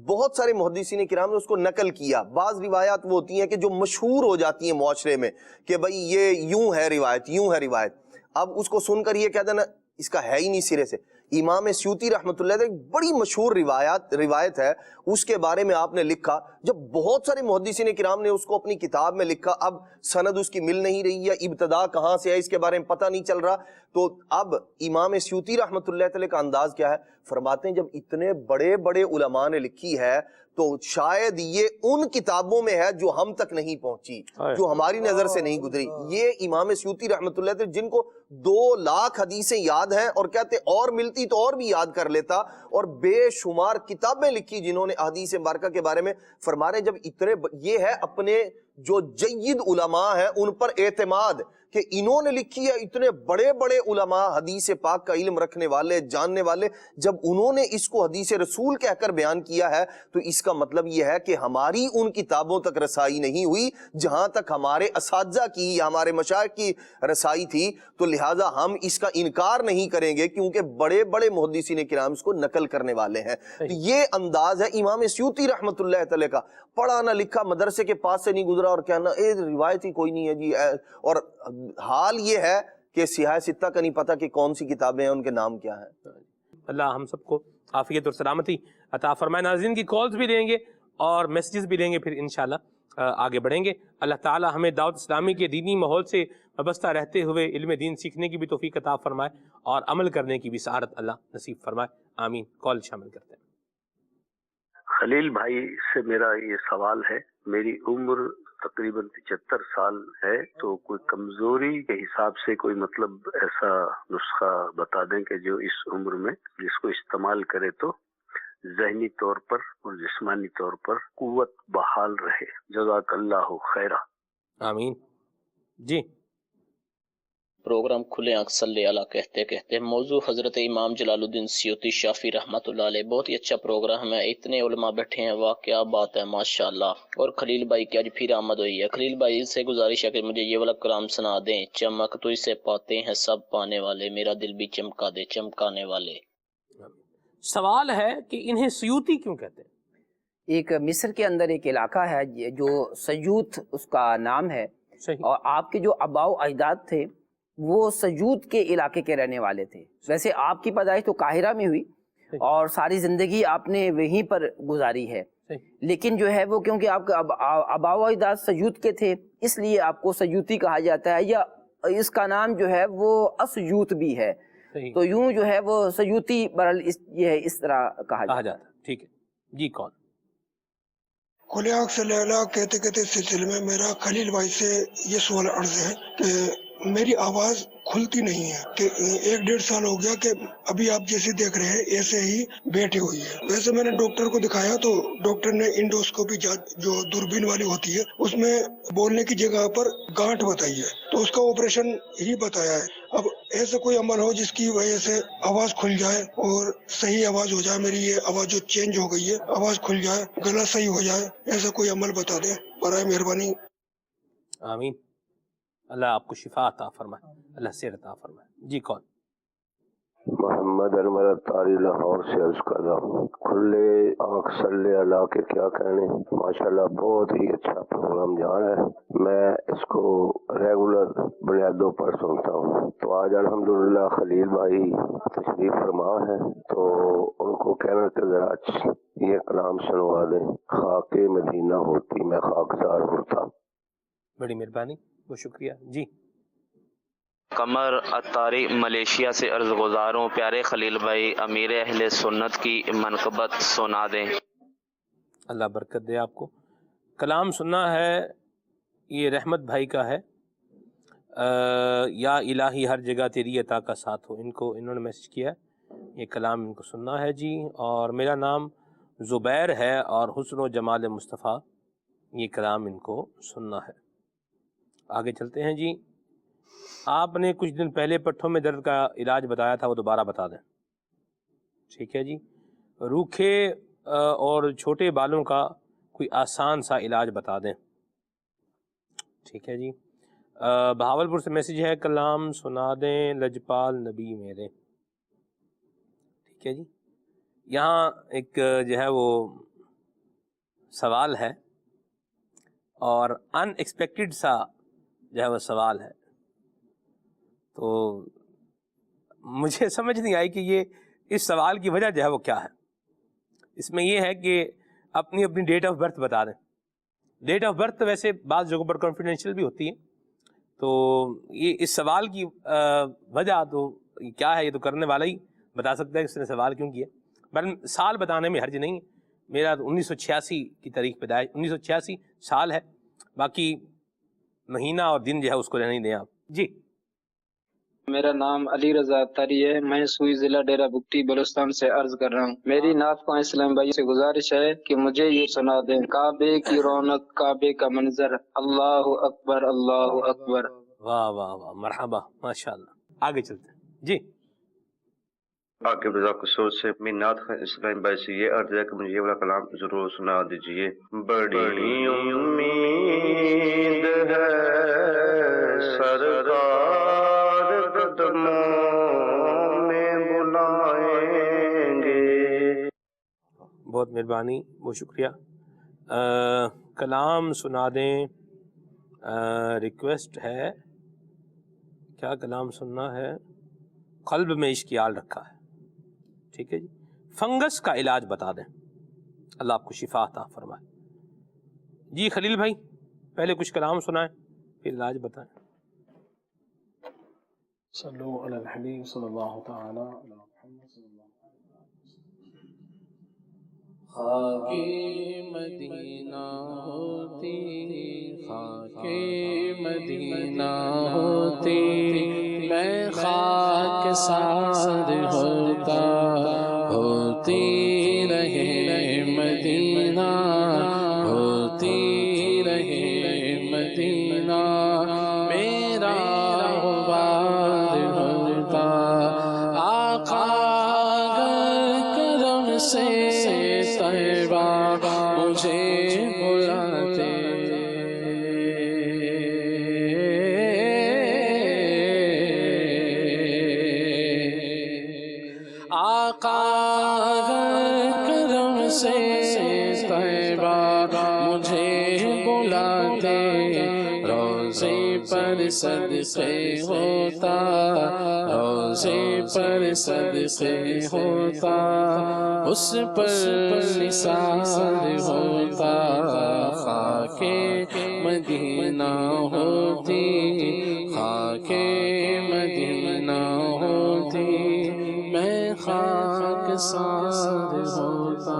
[SPEAKER 7] بہت سارے محدثین کرام نے اس کو نقل کیا۔ بعض روایات وہ ہوتی ہیں کہ جو مشہور ہو جاتی ہیں معاشرے میں کہ بھئی یہ یوں ہے روایت، یوں ہے روایت، اب اس کو سن کر یہ کہہ دینا اس کا ہے ہی نہیں سرے سے۔ امام سیوطی رحمۃ اللہ علیہ بڑی مشہور روایت ہے، اس کے بارے میں آپ نے لکھا، جب بہت سارے محدثین کرام نے اس کو اپنی کتاب میں لکھا، اب سند اس کی مل نہیں رہی ہے، ابتدا کہاں سے ہے اس کے بارے میں پتہ نہیں چل رہا، تو اب امام سیوطی رحمۃ اللہ تعالی کا انداز کیا ہے، فرماتے ہیں جب اتنے بڑے بڑے علماء نے لکھی ہے تو شاید یہ ان کتابوں میں ہے جو ہم تک نہیں پہنچی، جو ہماری نظر سے نہیں گزری۔ یہ امام سیوطی رحمۃ اللہ تعالی جن کو 2 لاکھ حدیثیں یاد ہیں اور کہتے اور ملتی تو اور بھی یاد کر لیتا، اور بے شمار کتابیں لکھی جنہوں نے احادیث مبارکہ کے بارے میں، فرما رہے جب اتنے یہ ہے اپنے جو جید علماء ہیں ان پر اعتماد کہ انہوں نے لکھی ہے، اتنے بڑے بڑے علماء حدیث پاک کا علم رکھنے والے جاننے والے، جب انہوں نے اس کو حدیث رسول کہہ کر بیان کیا ہے تو اس کا مطلب یہ ہے کہ ہماری ان کتابوں تک رسائی نہیں ہوئی جہاں تک ہمارے اساتذہ کی یا ہمارے مشائخ کی رسائی تھی، تو لہٰذا ہم اس کا انکار نہیں کریں گے کیونکہ بڑے بڑے محدثین کرام اس کو نقل کرنے والے ہیں۔ تو یہ انداز ہے امام سیوطی رحمۃ اللہ تعالی کا، پڑھا نہ لکھا، مدرسے کے پاس سے نہیں گزرا اور کہنا روایت ہی کوئی نہیں ہے جی، اور حال یہ ہے کہ سیاہ ستہ کا نہیں پتا کہ کون سی کتابیں ہیں، ان کے نام کیا ہیں۔
[SPEAKER 2] اللہ ہم سب کو عافیت اور سلامتی عطا فرمائے۔ ناظرین کی کالز بھی لیں گے اور میسیجز بھی لیں گے، پھر انشاءاللہ آگے بڑھیں گے۔ اللہ تعالی ہمیں دعوت اسلامی کے دینی ماحول سے وابستہ رہتے ہوئے علم دین سیکھنے کی بھی توفیق عطا فرمائے اور عمل کرنے کی بھی سعادت اللہ نصیب فرمائے، آمین۔ کال شامل کرتے ہیں۔
[SPEAKER 9] خلیل بھائی سے میرا یہ سوال ہے، میری عمر تقریباً 75 سال ہے، تو کوئی کمزوری کے حساب سے کوئی مطلب ایسا نسخہ بتا دیں کہ جو اس عمر میں جس کو استعمال کرے تو ذہنی طور پر اور جسمانی طور پر قوت بحال رہے۔ جزاک اللہ خیرہ۔
[SPEAKER 2] آمین۔ جی
[SPEAKER 10] پروگرام کھلے آنکھ صلی اللہ کہتے کہتے موضوع حضرت امام جلال الدین سیوطی شافعی رحمۃ اللہ علیہ۔ بہت ہی اچھا پروگرام ہے، اتنے علماء بیٹھے ہیں، واہ کیا بات ہے، ماشاءاللہ۔ اور خلیل بھائی کی آج پھر آمد ہوئی ہے۔ خلیل بھائی سے گزارش ہے کہ مجھے یہ والا کلام سنا دیں، چمک تو اسے پاتے ہیں سب پانے والے، میرا دل بھی چمکا دے چمکانے والے۔
[SPEAKER 2] سوال ہے کہ انہیں سیوطی کیوں کہتے ہیں؟
[SPEAKER 6] ایک مصر کے اندر ایک علاقہ ہے جو سیوط اس کا نام ہے،
[SPEAKER 2] صحیح۔
[SPEAKER 6] اور آپ کے جو آباء و اجداد تھے وہ سیوط کے علاقے کے رہنے والے تھے۔ ویسے آپ کی پیدائش تو قاہرہ میں ہوئی اور ساری زندگی آپ نے وہیں پر گزاری ہے، لیکن جو ہے وہ کیونکہ آپ کے آباء و اجداد سیوط کے تھے اس لیے آپ کو سیوطی کہا جاتا ہے، یا اس کا نام جو ہے وہ اسیوط بھی ہے، تو یوں جو ہے وہ سیوطی برحال یہ ہے اس طرح کہا جاتا ہے۔
[SPEAKER 2] ٹھیک ہے جی۔ کون؟
[SPEAKER 11] کھلے آنکھ صلی اللہ کہتے کہتے سلسلے میں میرا خلیل بھائی سے یہ سوال عرض ہے کہ میری آواز کھلتی نہیں ہے، کہ 1-1.5 سال ہو گیا کہ ابھی آپ جیسے دیکھ رہے ہیں ایسے ہی بیٹھی ہوئی ہے۔ ویسے میں نے ڈاکٹر کو دکھایا تو ڈاکٹر نے انڈوسکوپی جو دوربین والی ہوتی ہے اس میں بولنے کی جگہ پر گانٹھ بتائی ہے، تو اس کا آپریشن ہی بتایا ہے۔ اب ایسا کوئی عمل ہو جس کی وجہ سے آواز کھل جائے اور صحیح آواز ہو جائے، میری یہ آواز جو چینج ہو گئی ہے آواز کھل جائے، گلا صحیح ہو جائے، ایسا کوئی عمل بتا دیں برائے مہربانی۔
[SPEAKER 2] آمین۔ اللہ آپ کو شفا عطا فرمائے، اللہ صحت عطا فرمائے۔ جی کون؟
[SPEAKER 9] محمد انور اتاری لاہور سے عرض کر رہا ہوں۔ کھلے آنکھ صلی اللہ کے کیا کہنے، ماشاءاللہ بہت ہی اچھا پروگرام جا رہا ہے، میں اس کو ریگولر بنیادوں پر سنتا ہوں۔ تو آج الحمدللہ خلیل بھائی تشریف فرما ہے تو ان کو کہنا کہ ذرا یہ کلام سنوا دیں، خاک مدینہ ہوتی میں خاکسار ہوتا۔
[SPEAKER 2] بڑی مہربانی، بہت شکریہ۔ جی
[SPEAKER 12] قمر اتاری ملیشیا سے عرض گزار ہوں، پیارے خلیل بھائی امیر اہل سنت کی منقبت سنا دیں۔
[SPEAKER 2] اللہ برکت دے آپ کو۔ کلام سننا ہے، یہ رحمت بھائی کا ہے، یا الہی ہر جگہ تیری عطا کا ساتھ ہو، انہوں نے میسج کیا ہے، یہ کلام ان کو سننا ہے جی۔ اور میرا نام زبیر ہے اور حسن و جمال مصطفیٰ، یہ کلام ان کو سننا ہے۔ آگے چلتے ہیں جی۔ آپ نے کچھ دن پہلے پٹھوں میں درد کا علاج بتایا تھا، وہ دوبارہ بتا دیں. ٹھیک ہے جی. روکھے اور چھوٹے بالوں کا کوئی آسان سا علاج بتا دیں. ٹھیک ہے جی. بہاولپور سے میسیج ہے، کلام سنا دیں لجپال نبی میرے. ٹھیک ہے جی. یہاں ایک جو ہے وہ سوال ہے اور ان ایکسپیکٹڈ سا جو ہے وہ سوال ہے، تو مجھے سمجھ نہیں آئی کہ یہ اس سوال کی وجہ جو ہے وہ کیا ہے. اس میں یہ ہے کہ اپنی اپنی ڈیٹ آف برتھ بتا دیں. ڈیٹ آف برتھ ویسے بعض جگہوں پر کانفیڈینشیل بھی ہوتی ہے، تو یہ اس سوال کی وجہ تو کیا ہے یہ تو کرنے والا ہی بتا سکتا ہے کہ اس نے سوال کیوں کیا. بل سال بتانے میں حرج نہیں ہے. میرا 1986 کی تاریخ پیدائش 1986 سال ہے، باقی مہینہ اور دن جو ہے اس کو رہنے دیں آپ. جی
[SPEAKER 13] میرا نام علی رضا تری ہے، میں سوئی ضلع ڈیرہ بگٹی بلوچستان سے عرض کر رہا ہوں. میری نعت خواہ اسلام بھائی سے گزارش ہے کہ مجھے یہ سنا دیں. کعبے کی رونق، کعبے کا منظر، اللہ اکبر اللہ اکبر.
[SPEAKER 2] واہ واہ واہ، مرحبا، ماشاء اللہ. آگے چلتے ہیں. جی
[SPEAKER 9] آگے بذا قصور سے اپنی نعت خواہ اسلام بھائی سے یہ عرض ہے کہ مجھے یہ والا کلام ضرور سنا دیجئے. بڑی امید ہے سرکار قدموں میں بلائیں گے.
[SPEAKER 2] بہت مہربانی، بہت شکریہ. کلام سنا دیں. ریکویسٹ ہے، کیا کلام سننا ہے؟ قلب میں اشتعال رکھا ہے. ٹھیک ہے جی. فنگس کا علاج بتا دیں، اللہ آپ کو شفا عطا فرمائے. جی خلیل بھائی، پہلے کچھ کلام سنائیں پھر علاج بتائیں.
[SPEAKER 5] صلو علی الحبیب صلی اللہ تعالی علی محمد صلی اللہ علیہ وسلم. خاک مدینہ ہوتی، خاک مدینہ ہوتی، میں خاک سار ہوتا، ہوتی رہے مدینہ، ہوتی رہے مدینہ، میرا غبار ہوتا. آقا اگر کرم سے طیبہ مجھے بلاتے، آقا اگر کرم سے طیبہ مجھے بلاتے، روزے پر صدقے ہوتا، روزے پر صدقے ہوتا، اس پر نثار ہوتا. خاک مدینہ ہوتی، خاک مدینہ ہوتی، میں خاک سار ہوتا.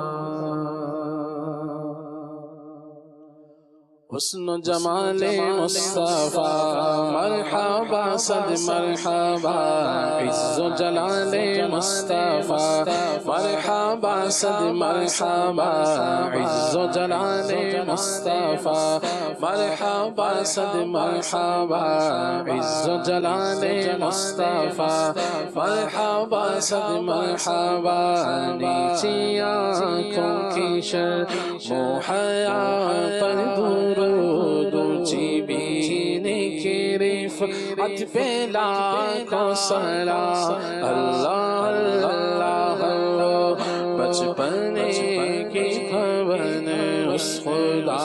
[SPEAKER 5] حسن و جمال مصطفیٰ مرحبا صد مرحبا، عز و جلال مصطفیٰ مرحبا صد مرحبا، عز و جلال مصطفیٰ مرحبا صد مرحبا، عز و جلال مصطفیٰ مرحبا صد مرحبا. نیچی آنکھوں کی شرم و حیا پر دور، اونچی بینے کی رفعت پہ لاکھوں سلام. اللہ اللہ اللہ، بچپنے کی بھون اس خدا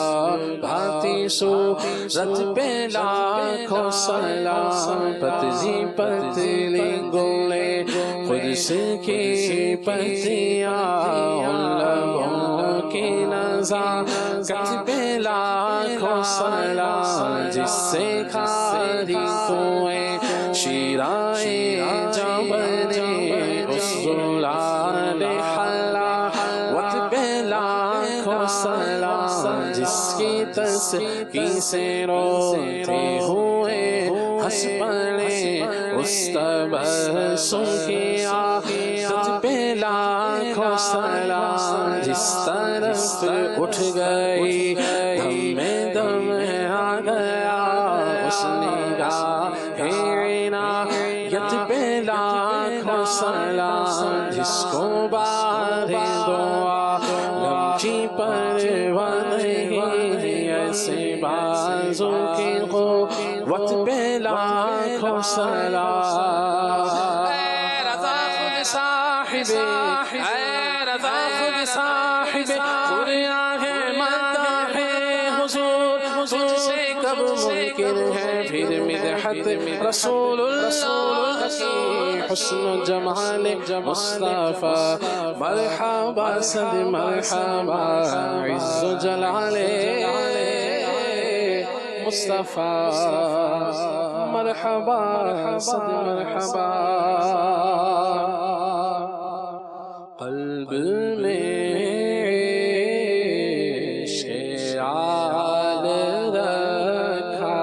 [SPEAKER 5] بھاتی صورت پہ لاکھوں سلام. پتلی پتلی گلے قدس کی پتیاں، ان لبوں کی نزاکت پہ لاکھوں سلام. جس سے کھاری کوئیں شیرائیں جاں بنے، اس زلال حلاوت پہ لاکھوں سلام. جس کی تسبیح سے روتے ہوئے ہنس پڑے، اس تبسم کی عادت پہ لاکھوں سلام. جس طرف اٹھ گئی دم میں دم آ گیا، اس نگاہ آیت پہ لاکھوں سلام، جس کو بار دعا لمچی پرواہ نہیں، ایسے بازو کی قوت پہ لاکھوں سلام۔ اے رضا خود صاحب، اے رضا خود صاحب قرآن ہے مداح حضور، تجھ سے کب ممکن ہے پھر مدحت رسول اللہ کی، حسن و جمال مصطفیٰ مرحبا صد مرحبا، عز و جلال مصطفیٰ مرحبا صد مرحبا۔ قلب میں شعال رکھا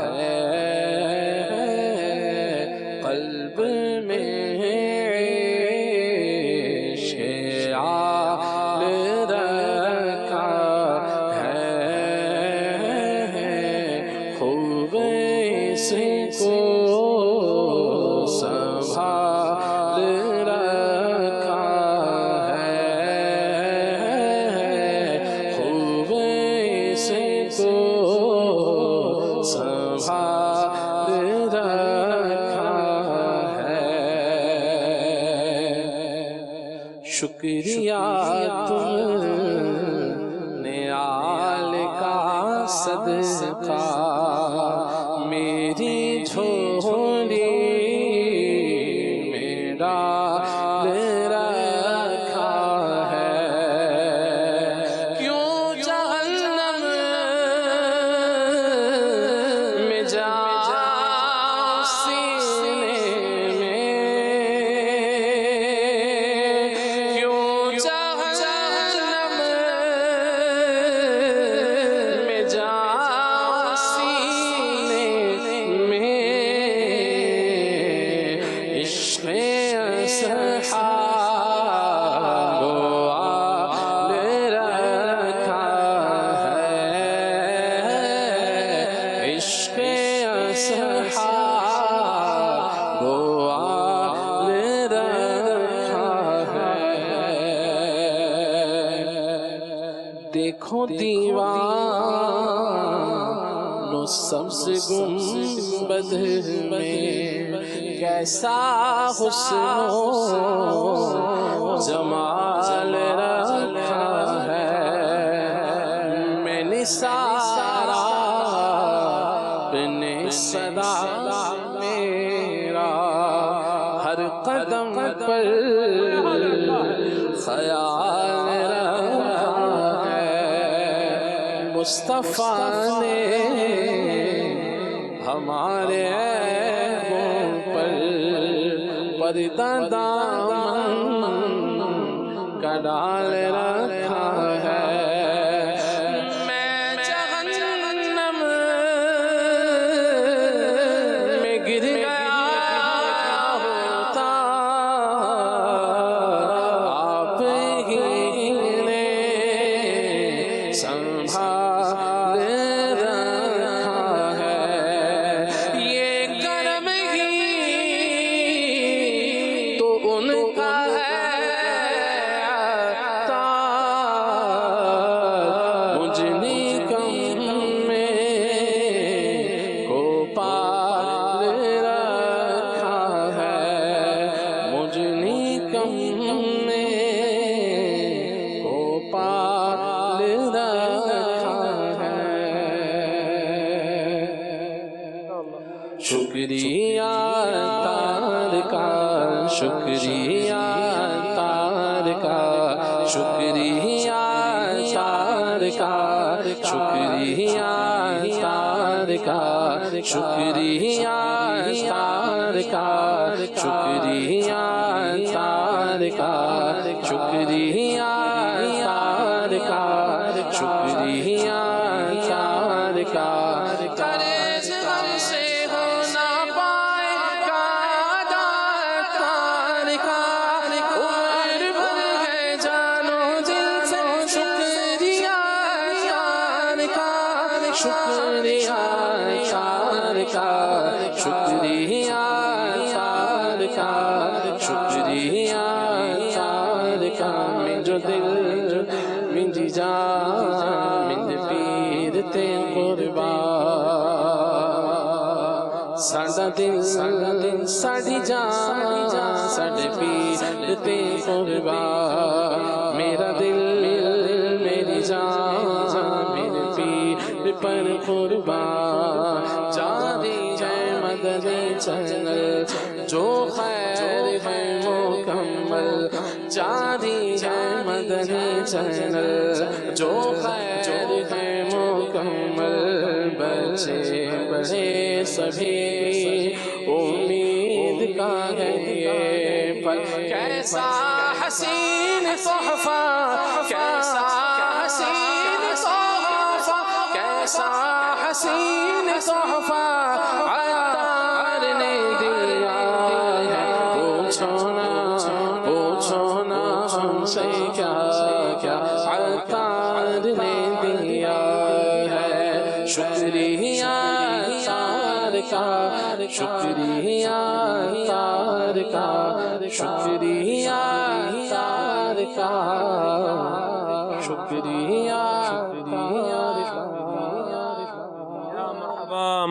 [SPEAKER 5] ہے، قلب میں شعال رکھا ہے، خوب اس کو سنبھال رکھا ہے، خوب اس کو سنبھال رکھا ہے۔ شکریہ تم نے آل کا صدقہ، میری جھولی میں ڈال رکھا ہے، کیوں جہنم میں جاؤ سینے میں، کیوں جہنم میں جاؤ سینے میں، عشق اصحاب آل رکھا ہے، عشق اصحاب آل رکھا ہے۔ دیکھو دیوانو سبز گنبد میں کیسا حسن و جمال رکھا ہے، میں نے سارا اپنے صدا میرا ہر قدم پر خیال رکھا ہے، مصطفیٰ نے ہمارے عیبوں پر پردہ دامن کا ڈال رکھا ہے، میں جہنم میں گر گیا ہوتا، آپ ہی نے سنبھال رکھا ہے، یہ کرم ہی تو ان کا ہے عطا، مجھے کم میں کو پال رکھا ہے، مجھے کم میں کو پال رکھا ہے۔ شکریہ تار کا، شکریہ تار کا، شکریہ تار کا، شکریہ تار کا، شکریہ تار کا، شکریہ تار کا، شکریہ تار کا، شکریہ تار کا، قرض ہم سے ہو نہ پائے قاعدہ تار کا، عمر بھر ہے جانو دل سے شکریہ تار کا، شکریہ تار کا، شکریہ ਸਾਡਾ ਦਿਲ ਸਾਡੀ ਜਾਨ ਸਾਡੇ ਪੀਰ ਤੇ ਕੁਰਬਾਨ ਮੇਰਾ ਦਿਲ ਮੇਰੀ ਜਾਨ ਮੇਰੇ ਪੀਰ ਪਰ ਕੁਰਬਾਨ ਜਾਦੀ ਜੈ مدنی چینل جو خیر ہے مکمل جاری ہے مدنی چینل جو خیر ہے مکمل بچے بڑے سبھی امید کا ہے یہ پل کیسا حسین تحفہ کیسا حسین تحفہ کیسا حسین تحفہ عطار نے دیا ہے پوچھو نا ہم سے کیا کیا عطار نے دیا ہے شکریہ تار کا شکریہ تار کا شکریہ تار کا شکریہ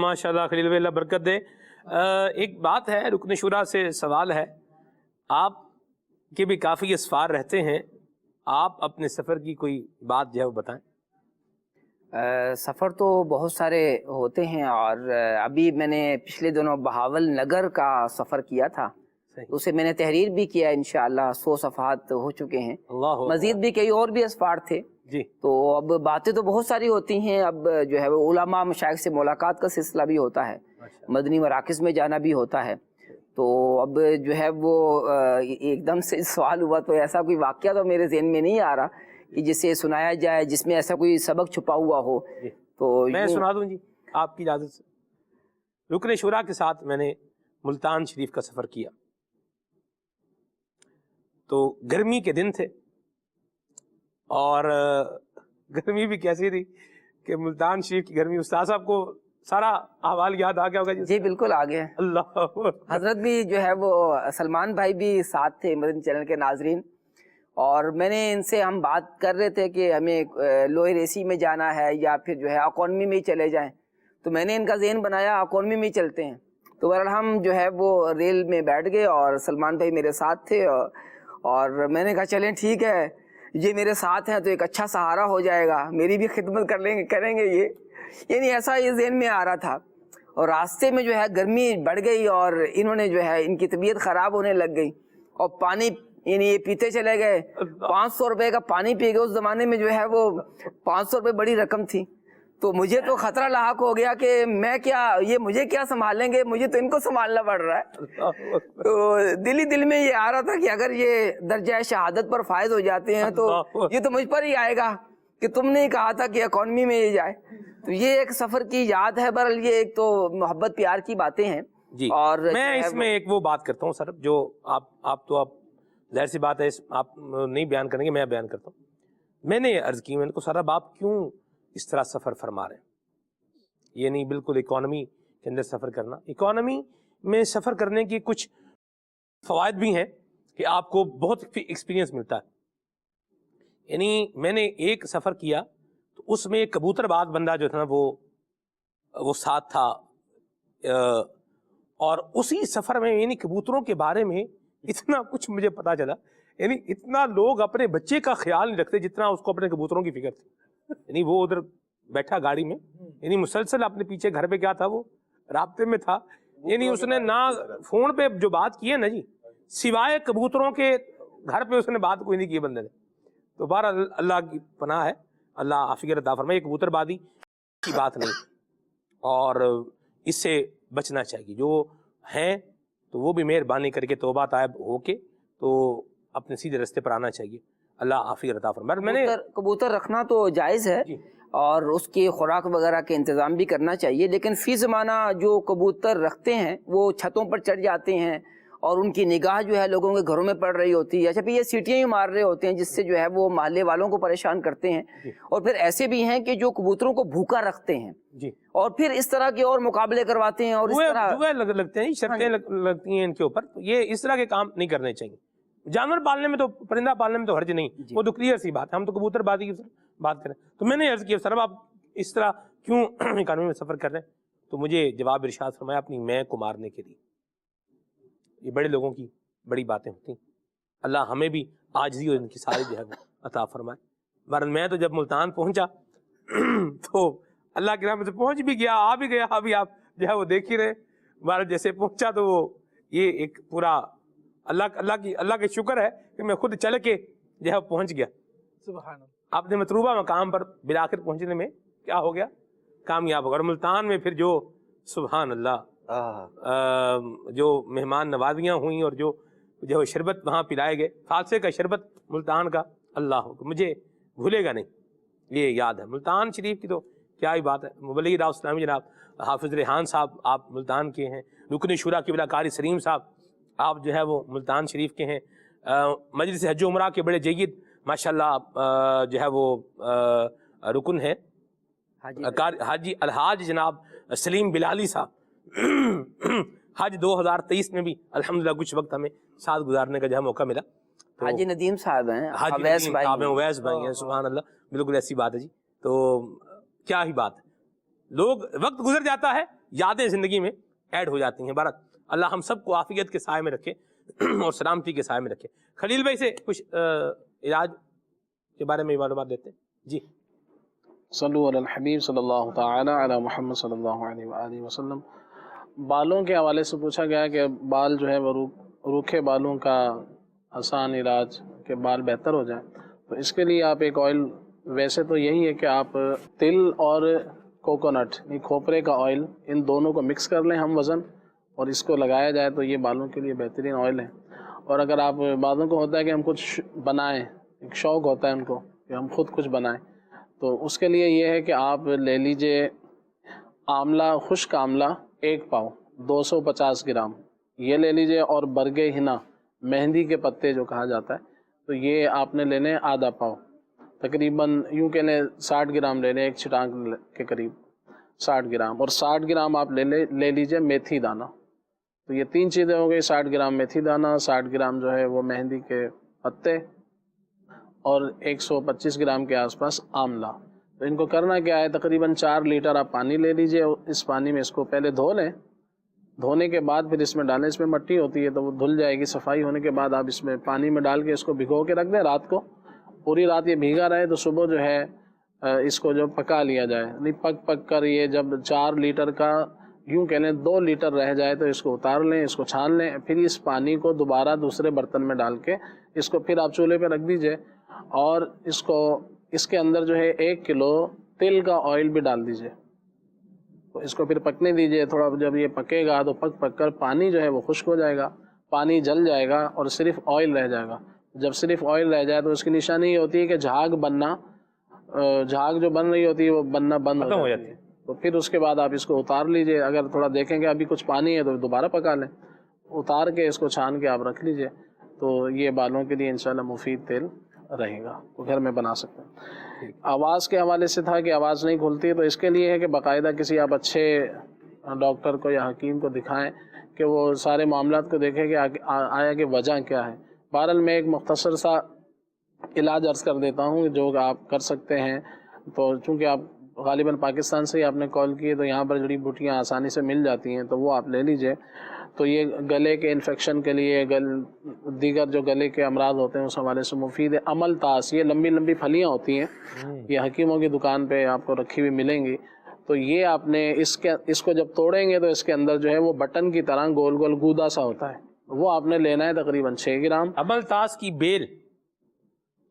[SPEAKER 2] ماشاءاللہ خلیل بھائی اللہ برکت دے۔ ایک بات ہے، رکن شورا سے سوال ہے، آپ کے بھی کافی اسفار رہتے ہیں، آپ اپنے سفر کی کوئی بات جو ہے وہ بتائیں۔
[SPEAKER 6] سفر تو بہت سارے ہوتے ہیں، اور ابھی میں نے پچھلے دنوں بہاول نگر کا سفر کیا تھا، اسے میں نے تحریر بھی کیا، انشاءاللہ 100 صفحات ہو چکے ہیں، مزید بھی کئی اور بھی اسفار تھے
[SPEAKER 2] جی۔
[SPEAKER 6] تو اب باتیں تو بہت ساری ہوتی ہیں، اب جو ہے وہ علماء مشائخ سے ملاقات کا سلسلہ بھی ہوتا ہے، مدنی مراکز میں جانا بھی ہوتا ہے، تو اب جو ہے وہ ایک دم سے سوال ہوا تو ایسا کوئی واقعہ تو میرے ذہن میں نہیں آ رہا کہ جسے سنایا جائے جس میں ایسا کوئی سبق چھپا ہوا ہو، تو
[SPEAKER 2] میں سنا دوں جی آپ کی اجازت سے۔ رکن شورا کے ساتھ میں نے ملتان شریف کا سفر کیا، تو گرمی کے دن تھے، اور گرمی بھی کیسی تھی کہ ملتان شریف کی گرمی، استاد صاحب کو سارا احوال یاد آ گیا ہوگا
[SPEAKER 6] جی بالکل آ گیا۔
[SPEAKER 2] اللہ
[SPEAKER 6] حضرت بھی جو ہے وہ سلمان بھائی بھی ساتھ تھے، مدنی چینل کے ناظرین، اور میں نے ان سے ہم بات کر رہے تھے کہ ہمیں لوئر اے سی میں جانا ہے یا پھر جو ہے اکانومی میں ہی چلے جائیں، تو میں نے ان کا ذہن بنایا اکانومی میں ہی چلتے ہیں، تو بہرحال ہم جو ہے وہ ریل میں بیٹھ گئے اور سلمان بھائی میرے ساتھ تھے، اور میں نے کہا چلیں ٹھیک ہے، یہ میرے ساتھ ہیں تو ایک اچھا سہارا ہو جائے گا، میری بھی خدمت کریں گے یہ، یعنی ایسا یہ ذہن میں آ رہا تھا۔ اور راستے میں جو ہے گرمی بڑھ گئی، اور انہوں نے جو ہے ان کی طبیعت خراب ہونے لگ گئی، اور پانی یعنی یہ پیتے چلے گئے، 500 روپے کا پانی پی گئے، اس زمانے میں جو ہے وہ 500 روپے بڑی رقم تھی، تو مجھے تو خطرہ لاحق ہو گیا کہ میں کیا، یہ مجھے کیا سنبھالیں گے، مجھے تو ان کو سنبھالنا پڑ رہا ہے، تو دل میں یہ آ رہا تھا کہ اگر یہ درجہ شہادت پر فائز ہو جاتے ہیں تو یہ تو مجھ پر ہی آئے گا کہ تم نے کہا تھا کہ اکانومی میں یہ جائے، تو یہ ایک سفر کی یاد ہے، بہرحال یہ ایک تو محبت پیار کی باتیں ہیں
[SPEAKER 2] جی۔ اور میں اس میں ایک وہ بات کرتا ہوں سر، جو آپ تو آپ ظاہر سی بات ہے آپ نہیں بیان کریں گے، میں بیان کرتا ہوں۔ میں نے عرض کی، میں نے کہا سر اب آپ کیوں اس طرح سفر فرما رہے ہیں، یہ نہیں بالکل اکانومی کے اندر سفر کرنا، اکانومی میں سفر کرنے کی کچھ فوائد بھی ہیں کہ آپ کو بہت ایکسپیرینس ملتا ہے۔ یعنی میں نے ایک سفر کیا تو اس میں ایک کبوتر باز بندہ جو تھا نا وہ ساتھ تھا، اور اسی سفر میں یعنی کبوتروں کے بارے میں اتنا کچھ مجھے پتا چلا، یعنی اتنا لوگ اپنے بچے کا خیال نہیں رکھتے جتنا اس کو اپنے کبوتروں کی فکر تھی۔ یعنی وہ ادھر بیٹھا گاڑی میں، یعنی مسلسل اپنے پیچھے گھر پہ کیا تھا، وہ رابطے میں تھا، یعنی اس نے نہ فون پہ جو بات کی ہے نا جی، سوائے کبوتروں کے گھر پہ اس نے بات کوئی نہیں کی بندے نے۔ تو بہرحال اللہ کی پناہ ہے، اللہ عافیت عطا فرمائے، کبوتر بازی کی بات نہیں، اور اس سے بچنا چاہیے، جو ہیں تو وہ بھی مہربانی کر کے توبہ طائب ہو کے تو اپنے سیدھے راستے پر آنا چاہیے، اللہ عافیت عطا فرمائے۔ میں نے
[SPEAKER 6] کبوتر رکھنا تو جائز ہے اور اس کی خوراک وغیرہ کے انتظام بھی کرنا چاہیے، لیکن فی زمانہ جو کبوتر رکھتے ہیں وہ چھتوں پر چڑھ جاتے ہیں اور ان کی نگاہ جو ہے لوگوں کے گھروں میں پڑ رہی ہوتی ہے، اچھا پھر یہ سیٹیاں ہی مار رہے ہوتے ہیں جس سے جو ہے وہ محلے والوں کو پریشان کرتے ہیں، اور پھر ایسے بھی ہیں کہ جو کبوتروں کو بھوکا رکھتے ہیں اور پھر اس طرح کے اور مقابلے کرواتے ہیں، اور اس طرح
[SPEAKER 2] لگتے ہیں، شرطیں لگتی ہیں ان کے اوپر، یہ اس طرح کے کام نہیں کرنے چاہیے۔ جانور پالنے میں تو، پرندہ پالنے میں تو حرج نہیں، وہ تو کلیئر سی بات ہے، ہم تو کبوتر بازی کی بات کریں۔ تو میں نے عرض کیا سر آپ اس طرح کیوں اکانومی میں سفر کر رہے ہیں؟ تو مجھے جواب ارشاد فرمایا اپنی میں کو مارنے کے لیے. یہ بڑے لوگوں کی بڑی باتیں ہوتی ہیں. اللہ ہمیں بھی عاجزی اور ان کی ساری جو ہے وہ عطا فرمائے. بہرحال میں تو جب ملتان پہنچا تو اللہ کی رحمت سے پہنچ بھی گیا, آ بھی گیا. ابھی آپ جو ہے وہ دیکھ ہی رہے. بہرحال جیسے پہنچا تو وہ یہ ایک پورا اللہ کا شکر ہے کہ میں خود چل کے جو ہے پہنچ گیا.
[SPEAKER 8] سبحان اللہ.
[SPEAKER 2] اپنے مطلوبہ مقام پر بالآخر پہنچنے میں کیا ہو گیا, کامیاب ہو گیا. اور ملتان میں پھر جو سبحان اللہ جو مہمان نوازیاں ہوئیں اور جو شربت وہاں پلائے گئے, خالصے کا شربت ملتان کا, اللہ ہو مجھے بھولے گا نہیں, یہ یاد ہے. ملتان شریف کی تو کیا ہی بات ہے. مبلغ دعوت اسلامی جناب حافظ ریحان صاحب آپ ملتان کے ہیں. رکن شورا قبلہ قاری سلیم صاحب آپ جو ہے وہ ملتان شریف کے ہیں. مجلس حج و عمرہ کے بڑے جید ماشاءاللہ جو ہے وہ رکن ہے حاجی الحاج جناب سلیم بلالی صاحب. حج 2023 میں بھی الحمدللہ کچھ وقت ہمیں ساتھ گزارنے کا جو ہے موقع ملا.
[SPEAKER 6] حاجی ندیم صاحب ہیں,
[SPEAKER 2] حاجی ندیم صاحب ہیں, اویس بھائی ہیں. سبحان اللہ, بالکل ایسی بات ہے جی. تو کیا ہی بات ہے, لوگ وقت گزر جاتا ہے, یادیں زندگی میں ایڈ ہو جاتی ہیں. بھارت اللہ ہم سب کو عافیت کے سائے میں رکھے اور سلامتی کے سائے میں رکھے. خلیل بھائی سے کچھ علاج کے بارے میں معلومات دیتے ہیں جی.
[SPEAKER 5] صلو علی الحبیب صلی اللہ تعالی علی محمد صلی اللہ علیہ وآلہ وسلم. بالوں کے حوالے سے پوچھا گیا کہ بال جو ہے وہ روکھے بالوں کا آسان علاج کہ بال بہتر ہو جائیں, تو اس کے لیے آپ ایک آئل, ویسے تو یہی ہے کہ آپ تل اور کوکونٹ یہ کھوپرے کا آئل ان دونوں کو مکس کر لیں ہم وزن, اور اس کو لگایا جائے تو یہ بالوں کے لیے بہترین آئل ہے. اور اگر آپ بعضوں کو ہوتا ہے کہ ہم کچھ بنائیں, ایک شوق ہوتا ہے ان کو کہ ہم خود کچھ بنائیں, تو اس کے لیے یہ ہے کہ آپ لے لیجئے آملہ, خشک آملہ 1 پاؤ 250 گرام یہ لے لیجئے, اور برگے ہنا مہندی کے پتے جو کہا جاتا ہے تو یہ آپ نے لینے آدھا پاؤ, تقریباً یوں کہ 60 گرام لے لیں, ایک چھٹانک کے قریب 60 گرام. اور 60 گرام آپ لے لیجئے میتھی دانہ. تو یہ 3 چیزیں ہو گئی, 60 گرام میتھی دانہ, 60 گرام جو ہے وہ مہندی کے پتے, اور 125 گرام کے آس پاس آملہ. تو ان کو کرنا کیا ہے, تقریباً 4 لیٹر آپ پانی لے لیجئے, اس پانی میں اس کو پہلے دھو لیں, دھونے کے بعد پھر اس میں ڈالیں, اس میں مٹی ہوتی ہے تو وہ دھل جائے گی. صفائی ہونے کے بعد آپ اس میں پانی میں ڈال کے اس کو بھگو کے رکھ دیں رات کو, پوری رات یہ بھیگا رہے, تو صبح جو ہے اس کو جو پکا لیا جائے, نہیں پک کر یہ جب 4 لیٹر کا یوں کہہ لیں 2 لیٹر رہ جائے تو اس کو اتار لیں, اس کو چھان لیں, پھر اس پانی کو دوبارہ دوسرے برتن میں ڈال کے اس کو پھر آپ چولہے پہ رکھ دیجئے, اور اس کے اندر جو ہے 1 کلو تل کا آئل بھی ڈال دیجئے. تو اس کو پھر پکنے دیجئے, تھوڑا جب یہ پکے گا تو پک کر پانی جو ہے وہ خشک ہو جائے گا, پانی جل جائے گا اور صرف آئل رہ جائے گا. جب صرف آئل رہ جائے تو اس کی نشانی یہ ہوتی ہے کہ جھاگ جو بن رہی ہوتی ہے وہ بننا بند ہو جاتی ہے. تو پھر اس کے بعد آپ اس کو اتار لیجئے, اگر تھوڑا دیکھیں کہ ابھی کچھ پانی ہے تو دوبارہ پکا لیں, اتار کے اس کو چھان کے آپ رکھ لیجئے. تو یہ بالوں کے لیے انشاءاللہ مفید تیل رہے گا, وہ گھر میں بنا سکتے ہیں. آواز کے حوالے سے تھا کہ آواز نہیں کھلتی, تو اس کے لیے ہے کہ باقاعدہ کسی آپ اچھے ڈاکٹر کو یا حکیم کو دکھائیں کہ وہ سارے معاملات کو دیکھیں کہ آیا کہ وجہ کیا ہے. بہرحال میں ایک مختصر سا علاج عرض کر دیتا ہوں جو آپ کر سکتے ہیں. تو چونکہ آپ غالباً پاکستان سے ہی آپ نے کال کی ہے تو یہاں پر جڑی بوٹیاں آسانی سے مل جاتی ہیں, تو وہ آپ لے لیجئے. تو یہ گلے کے انفیکشن کے لیے, دیگر جو گلے کے امراض ہوتے ہیں اس حوالے سے مفید ہے. عمل تاس, یہ لمبی لمبی پھلیاں ہوتی ہیں, یہ حکیموں کی دکان پہ آپ کو رکھی ہوئی ملیں گی. تو یہ آپ نے اس کو جب توڑیں گے تو اس کے اندر جو ہے وہ بٹن کی طرح گول گول گودا سا ہوتا ہے, وہ آپ نے لینا ہے تقریباً 6 گرام.
[SPEAKER 2] عمل تاس کی بیل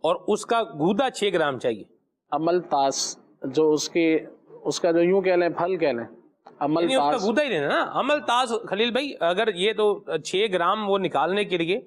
[SPEAKER 2] اور اس کا گودا 6 گرام چاہیے.
[SPEAKER 5] عمل تاس جو اس کا جو یوں کہہ لیں پھل کہہ لیں, عمل
[SPEAKER 2] اس کا
[SPEAKER 5] تاس
[SPEAKER 2] گودا ہی لینا نا. عمل تاس خلیل بھائی اگر یہ تو 6 گرام وہ نکالنے کے لیے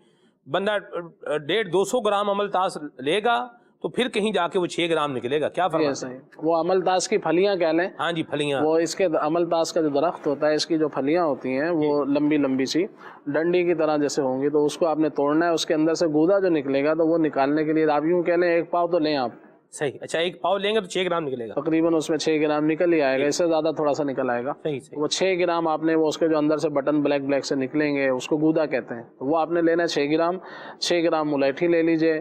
[SPEAKER 2] بندہ 150-200 گرام عمل تاس لے گا تو پھر کہیں جا کے وہ 6 گرام نکلے گا. کیا فرق ہے؟
[SPEAKER 5] وہ عمل تاس کی پھلیاں کہہ لیں.
[SPEAKER 2] ہاں جی پھلیاں.
[SPEAKER 5] وہ اس کے عمل تاس کا جو درخت ہوتا ہے اس کی جو پھلیاں ہوتی ہیں وہ لمبی لمبی سی ڈنڈی کی طرح جیسے ہوں گی, تو اس کو آپ نے توڑنا ہے. اس کے اندر سے گودا جو نکلے گا تو وہ نکالنے کے لیے آپ یوں کہہ لیں 1 پاؤ تو لیں آپ.
[SPEAKER 2] صحیح. اچھا 1 پاؤ لیں گے تو 6 گرام نکلے گا.
[SPEAKER 5] تقریباً اس میں 6 گرام نکل ہی آئے گا, اس سے زیادہ تھوڑا سا نکل آئے گا. وہ 6 گرام آپ نے وہ اس کے جو اندر سے بٹن بلیک سے نکلیں گے اس کو گودا کہتے ہیں, تو وہ آپ نے لینا ہے 6 گرام. 6 گرام ملیٹھی لے لیجئے,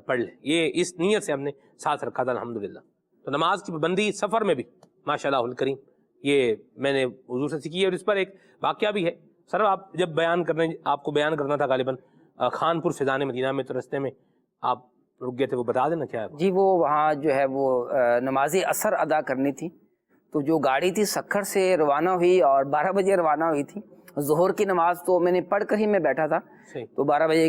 [SPEAKER 2] پڑھ لے. یہ اس نیت سے ہم نے ساتھ رکھا تھا الحمدللہ. تو نماز کی پابندی سفر میں بھی ماشاء اللہ الکریم یہ میں نے حضور سے سیکھی ہے. اور اس پر ایک واقعہ بھی ہے. سر آپ جب آپ کو بیان کرنا تھا غالباً خانپور فیضان مدینہ میں، تو رستے میں آپ رک گئے تھے، وہ بتا دینا کیا ہے.
[SPEAKER 6] جی وہ وہاں جو ہے وہ نماز عصر ادا کرنی تھی. تو جو گاڑی تھی سکھر سے روانہ ہوئی اور 12 بجے روانہ ہوئی تھی. ظہر کی نماز تو میں نے پڑھ کر ہی میں بیٹھا تھا، تو 12 بجے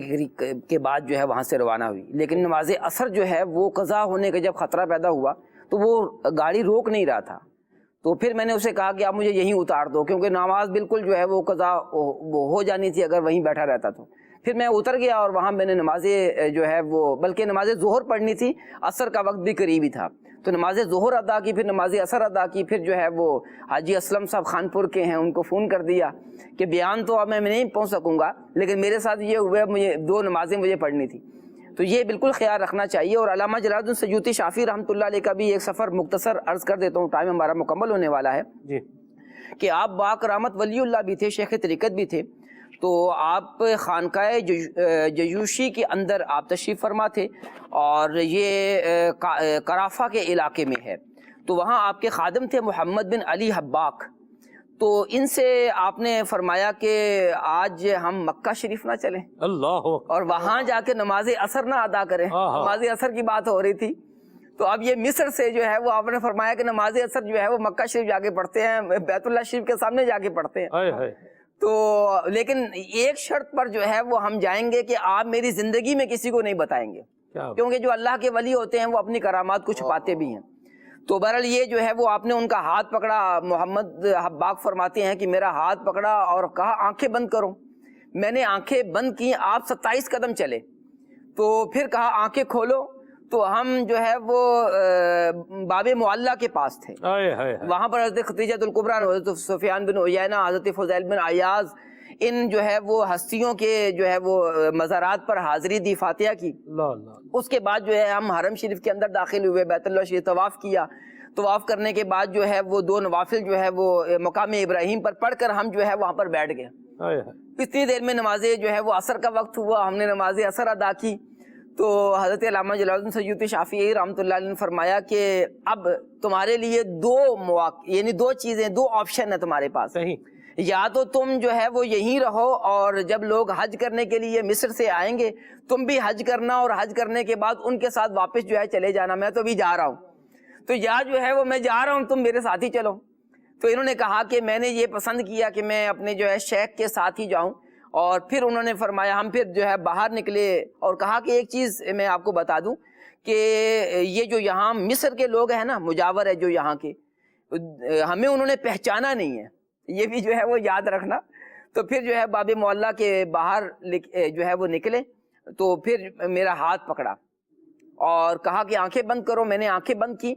[SPEAKER 6] کے بعد جو ہے وہاں سے روانہ ہوئی. لیکن نماز عصر جو ہے وہ قضا ہونے کا جب خطرہ پیدا ہوا تو وہ گاڑی روک نہیں رہا تھا. تو پھر میں نے اسے کہا کہ آپ مجھے یہیں اتار دو، کیونکہ نماز بالکل جو ہے وہ قضا ہو جانی تھی اگر وہیں بیٹھا رہتا تو. پھر میں اتر گیا اور وہاں میں نے نماز جو ہے وہ بلکہ نماز ظہر پڑھنی تھی، عصر کا وقت بھی قریب ہی تھا، تو نماز ظہر ادا کی، پھر نماز عصر ادا کی. پھر جو ہے وہ حاجی اسلم صاحب خانپور کے ہیں، ان کو فون کر دیا کہ بیان تو اب میں نہیں پہنچ سکوں گا، لیکن میرے ساتھ یہ ہوا مجھے 2 نمازیں مجھے پڑھنی تھی. تو یہ بالکل خیال رکھنا چاہیے. اور علامہ جلال الدین سیوطی شافعی رحمۃ اللہ علیہ کا بھی ایک سفر مختصر عرض کر دیتا ہوں، ٹائم ہمارا مکمل ہونے والا ہے.
[SPEAKER 2] جی
[SPEAKER 6] کہ آپ با کرامت ولی اللہ بھی تھے، شیخ طریقت بھی تھے. تو آپ خانقاہ جیوشی کے اندر آپ تشریف فرما تھے، اور یہ کرافہ کے علاقے میں ہے. تو وہاں آپ کے خادم تھے محمد بن علی حباک. تو ان سے آپ نے فرمایا کہ آج ہم مکہ شریف نہ چلیں
[SPEAKER 2] اللہ
[SPEAKER 6] اور وہاں جا کے نماز عصر نہ ادا کریں. نماز عصر کی بات ہو رہی تھی. تو اب یہ مصر سے جو ہے وہ آپ نے فرمایا کہ نماز عصر جو ہے وہ مکہ شریف جا کے پڑھتے ہیں، بیت اللہ شریف کے سامنے جا کے پڑھتے ہیں. تو لیکن ایک شرط پر جو ہے وہ ہم جائیں گے کہ آپ میری زندگی میں کسی کو نہیں بتائیں گے، کیونکہ جو اللہ کے ولی ہوتے ہیں وہ اپنی کرامات کو چھپاتے بھی ہیں. تو بہرحال یہ جو ہے وہ آپ نے ان کا ہاتھ پکڑا. محمد حباک فرماتے ہیں کہ میرا ہاتھ پکڑا اور کہا آنکھیں بند کرو. میں نے آنکھیں بند کی، آپ 27 قدم چلے. تو پھر کہا آنکھیں کھولو. تو ہم جو ہے وہ باب معلّہ کے پاس تھے. وہاں پر حضرت ختیجۃ الکبریٰ، حضرت سفیان بن عیینہ، حضرت فضیل بن عیاض، ان جو ہے وہ ہستیوں کے جو ہے وہ مزارات پر حاضری دی، فاتحہ کی. اس کے بعد جو ہے ہم حرم شریف کے اندر داخل ہوئے، بیت اللہ شریف طواف کیا. طواف کرنے کے بعد جو ہے وہ 2 نوافل جو ہے وہ مقام ابراہیم پر پڑھ کر ہم جو ہے وہاں پر بیٹھ گئے. اتنی دیر میں نماز جو ہے وہ عصر کا وقت ہوا، ہم نے نماز عصر ادا کی. تو حضرت علامہ جلال الدین سیوطی شافعی رحمۃ اللہ علیہ نے فرمایا کہ اب تمہارے لیے 2 مواقع، یعنی 2 چیزیں، 2 آپشن ہیں تمہارے پاس. یا تو تم جو ہے وہ یہیں رہو اور جب لوگ حج کرنے کے لیے مصر سے آئیں گے تم بھی حج کرنا، اور حج کرنے کے بعد ان کے ساتھ واپس جو ہے چلے جانا. میں تو ابھی جا رہا ہوں، تو یا جو ہے وہ میں جا رہا ہوں، تم میرے ساتھ ہی چلو. تو انہوں نے کہا کہ میں نے یہ پسند کیا کہ میں اپنے جو ہے شیخ کے ساتھ ہی جاؤں. اور پھر انہوں نے فرمایا، ہم پھر جو ہے باہر نکلے اور کہا کہ ایک چیز میں آپ کو بتا دوں کہ یہ جو یہاں مصر کے لوگ ہیں نا، مجاور ہے جو یہاں کے، ہمیں انہوں نے پہچانا نہیں ہے، یہ بھی جو ہے وہ یاد رکھنا. تو پھر جو ہے باب معلّہ کے باہر جو ہے وہ نکلے. تو پھر میرا ہاتھ پکڑا اور کہا کہ آنکھیں بند کرو. میں نے آنکھیں بند کی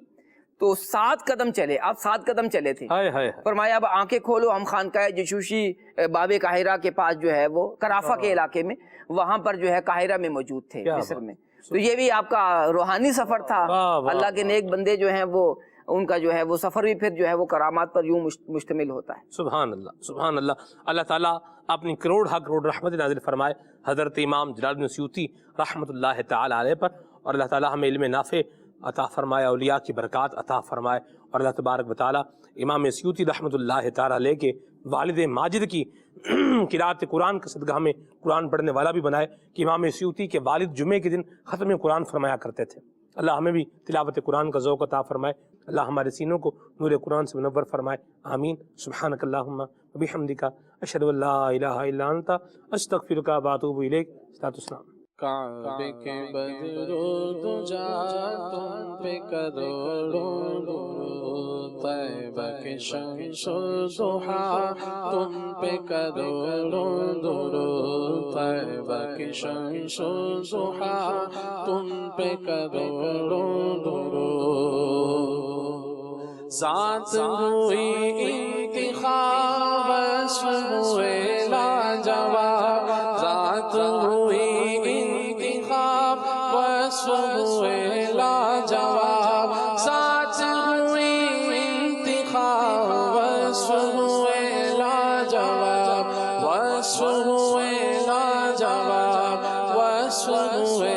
[SPEAKER 6] تو 7 قدم چلے. آپ 7 قدم چلے تھے. فرمایا اب آنکھیں کھولو. ہم خانقاہ جشوشی باب قاہرہ کے پاس جو ہے وہ کرافہ کے علاقے میں، وہاں پر جو ہے قاہرہ میں موجود تھے، مصر میں. تو یہ بھی آپ کا روحانی سفر تھا. اللہ کے نیک بندے جو ہیں وہ ان کا جو ہے وہ سفر بھی پھر جو ہے وہ کرامات پر یوں مشتمل ہوتا ہے.
[SPEAKER 2] سبحان اللہ، سبحان اللہ. اللہ تعالیٰ اپنی کروڑ رحمت نازل فرمائے حضرت امام جلال الدین سیوطی رحمۃ اللہ تعالیٰ علیہ پر، اور اللہ تعالیٰ ہمیں علم نافع عطا فرمائے، اولیاء کی برکات عطا فرمائے. اور اللہ تبارک و تعالیٰ امام سیوطی رحمۃ اللہ تعالیٰ علیہ کے والد ماجد کی قرأت قرآن کا صدقہ ہمیں قرآن پڑھنے والا بھی بنائے، کہ امام سیوطی کے والد جمعے کے دن ختم قرآن فرمایا کرتے تھے. اللہ ہمیں بھی تلاوت قرآن کا ذوق عطا فرمائے. اللہ ہمارے سینوں کو نور قرآن سے منور فرمائے. آمین. سبحانک اللہم و بحمدک، اشہد ان لا الہ الا انت، استغفرک و اتوب الیک. السلام.
[SPEAKER 5] کعبے کے بدرو دجا تم پہ کروڑوں درود، طیبہ کے شمس و ضحیٰ تم پہ کروڑوں درود، طیبہ کے شمس و ضحیٰ تم پہ کروڑوں درود. ذات ہوئی انتخاب، وصف ہوئے لاجواب، ذات ہوئی ہوئے لاجواب، ذات ہوئی انتخاب، وصف ہوئے لاجواب، وصف ہوئے لاجواب، وصف ہوئے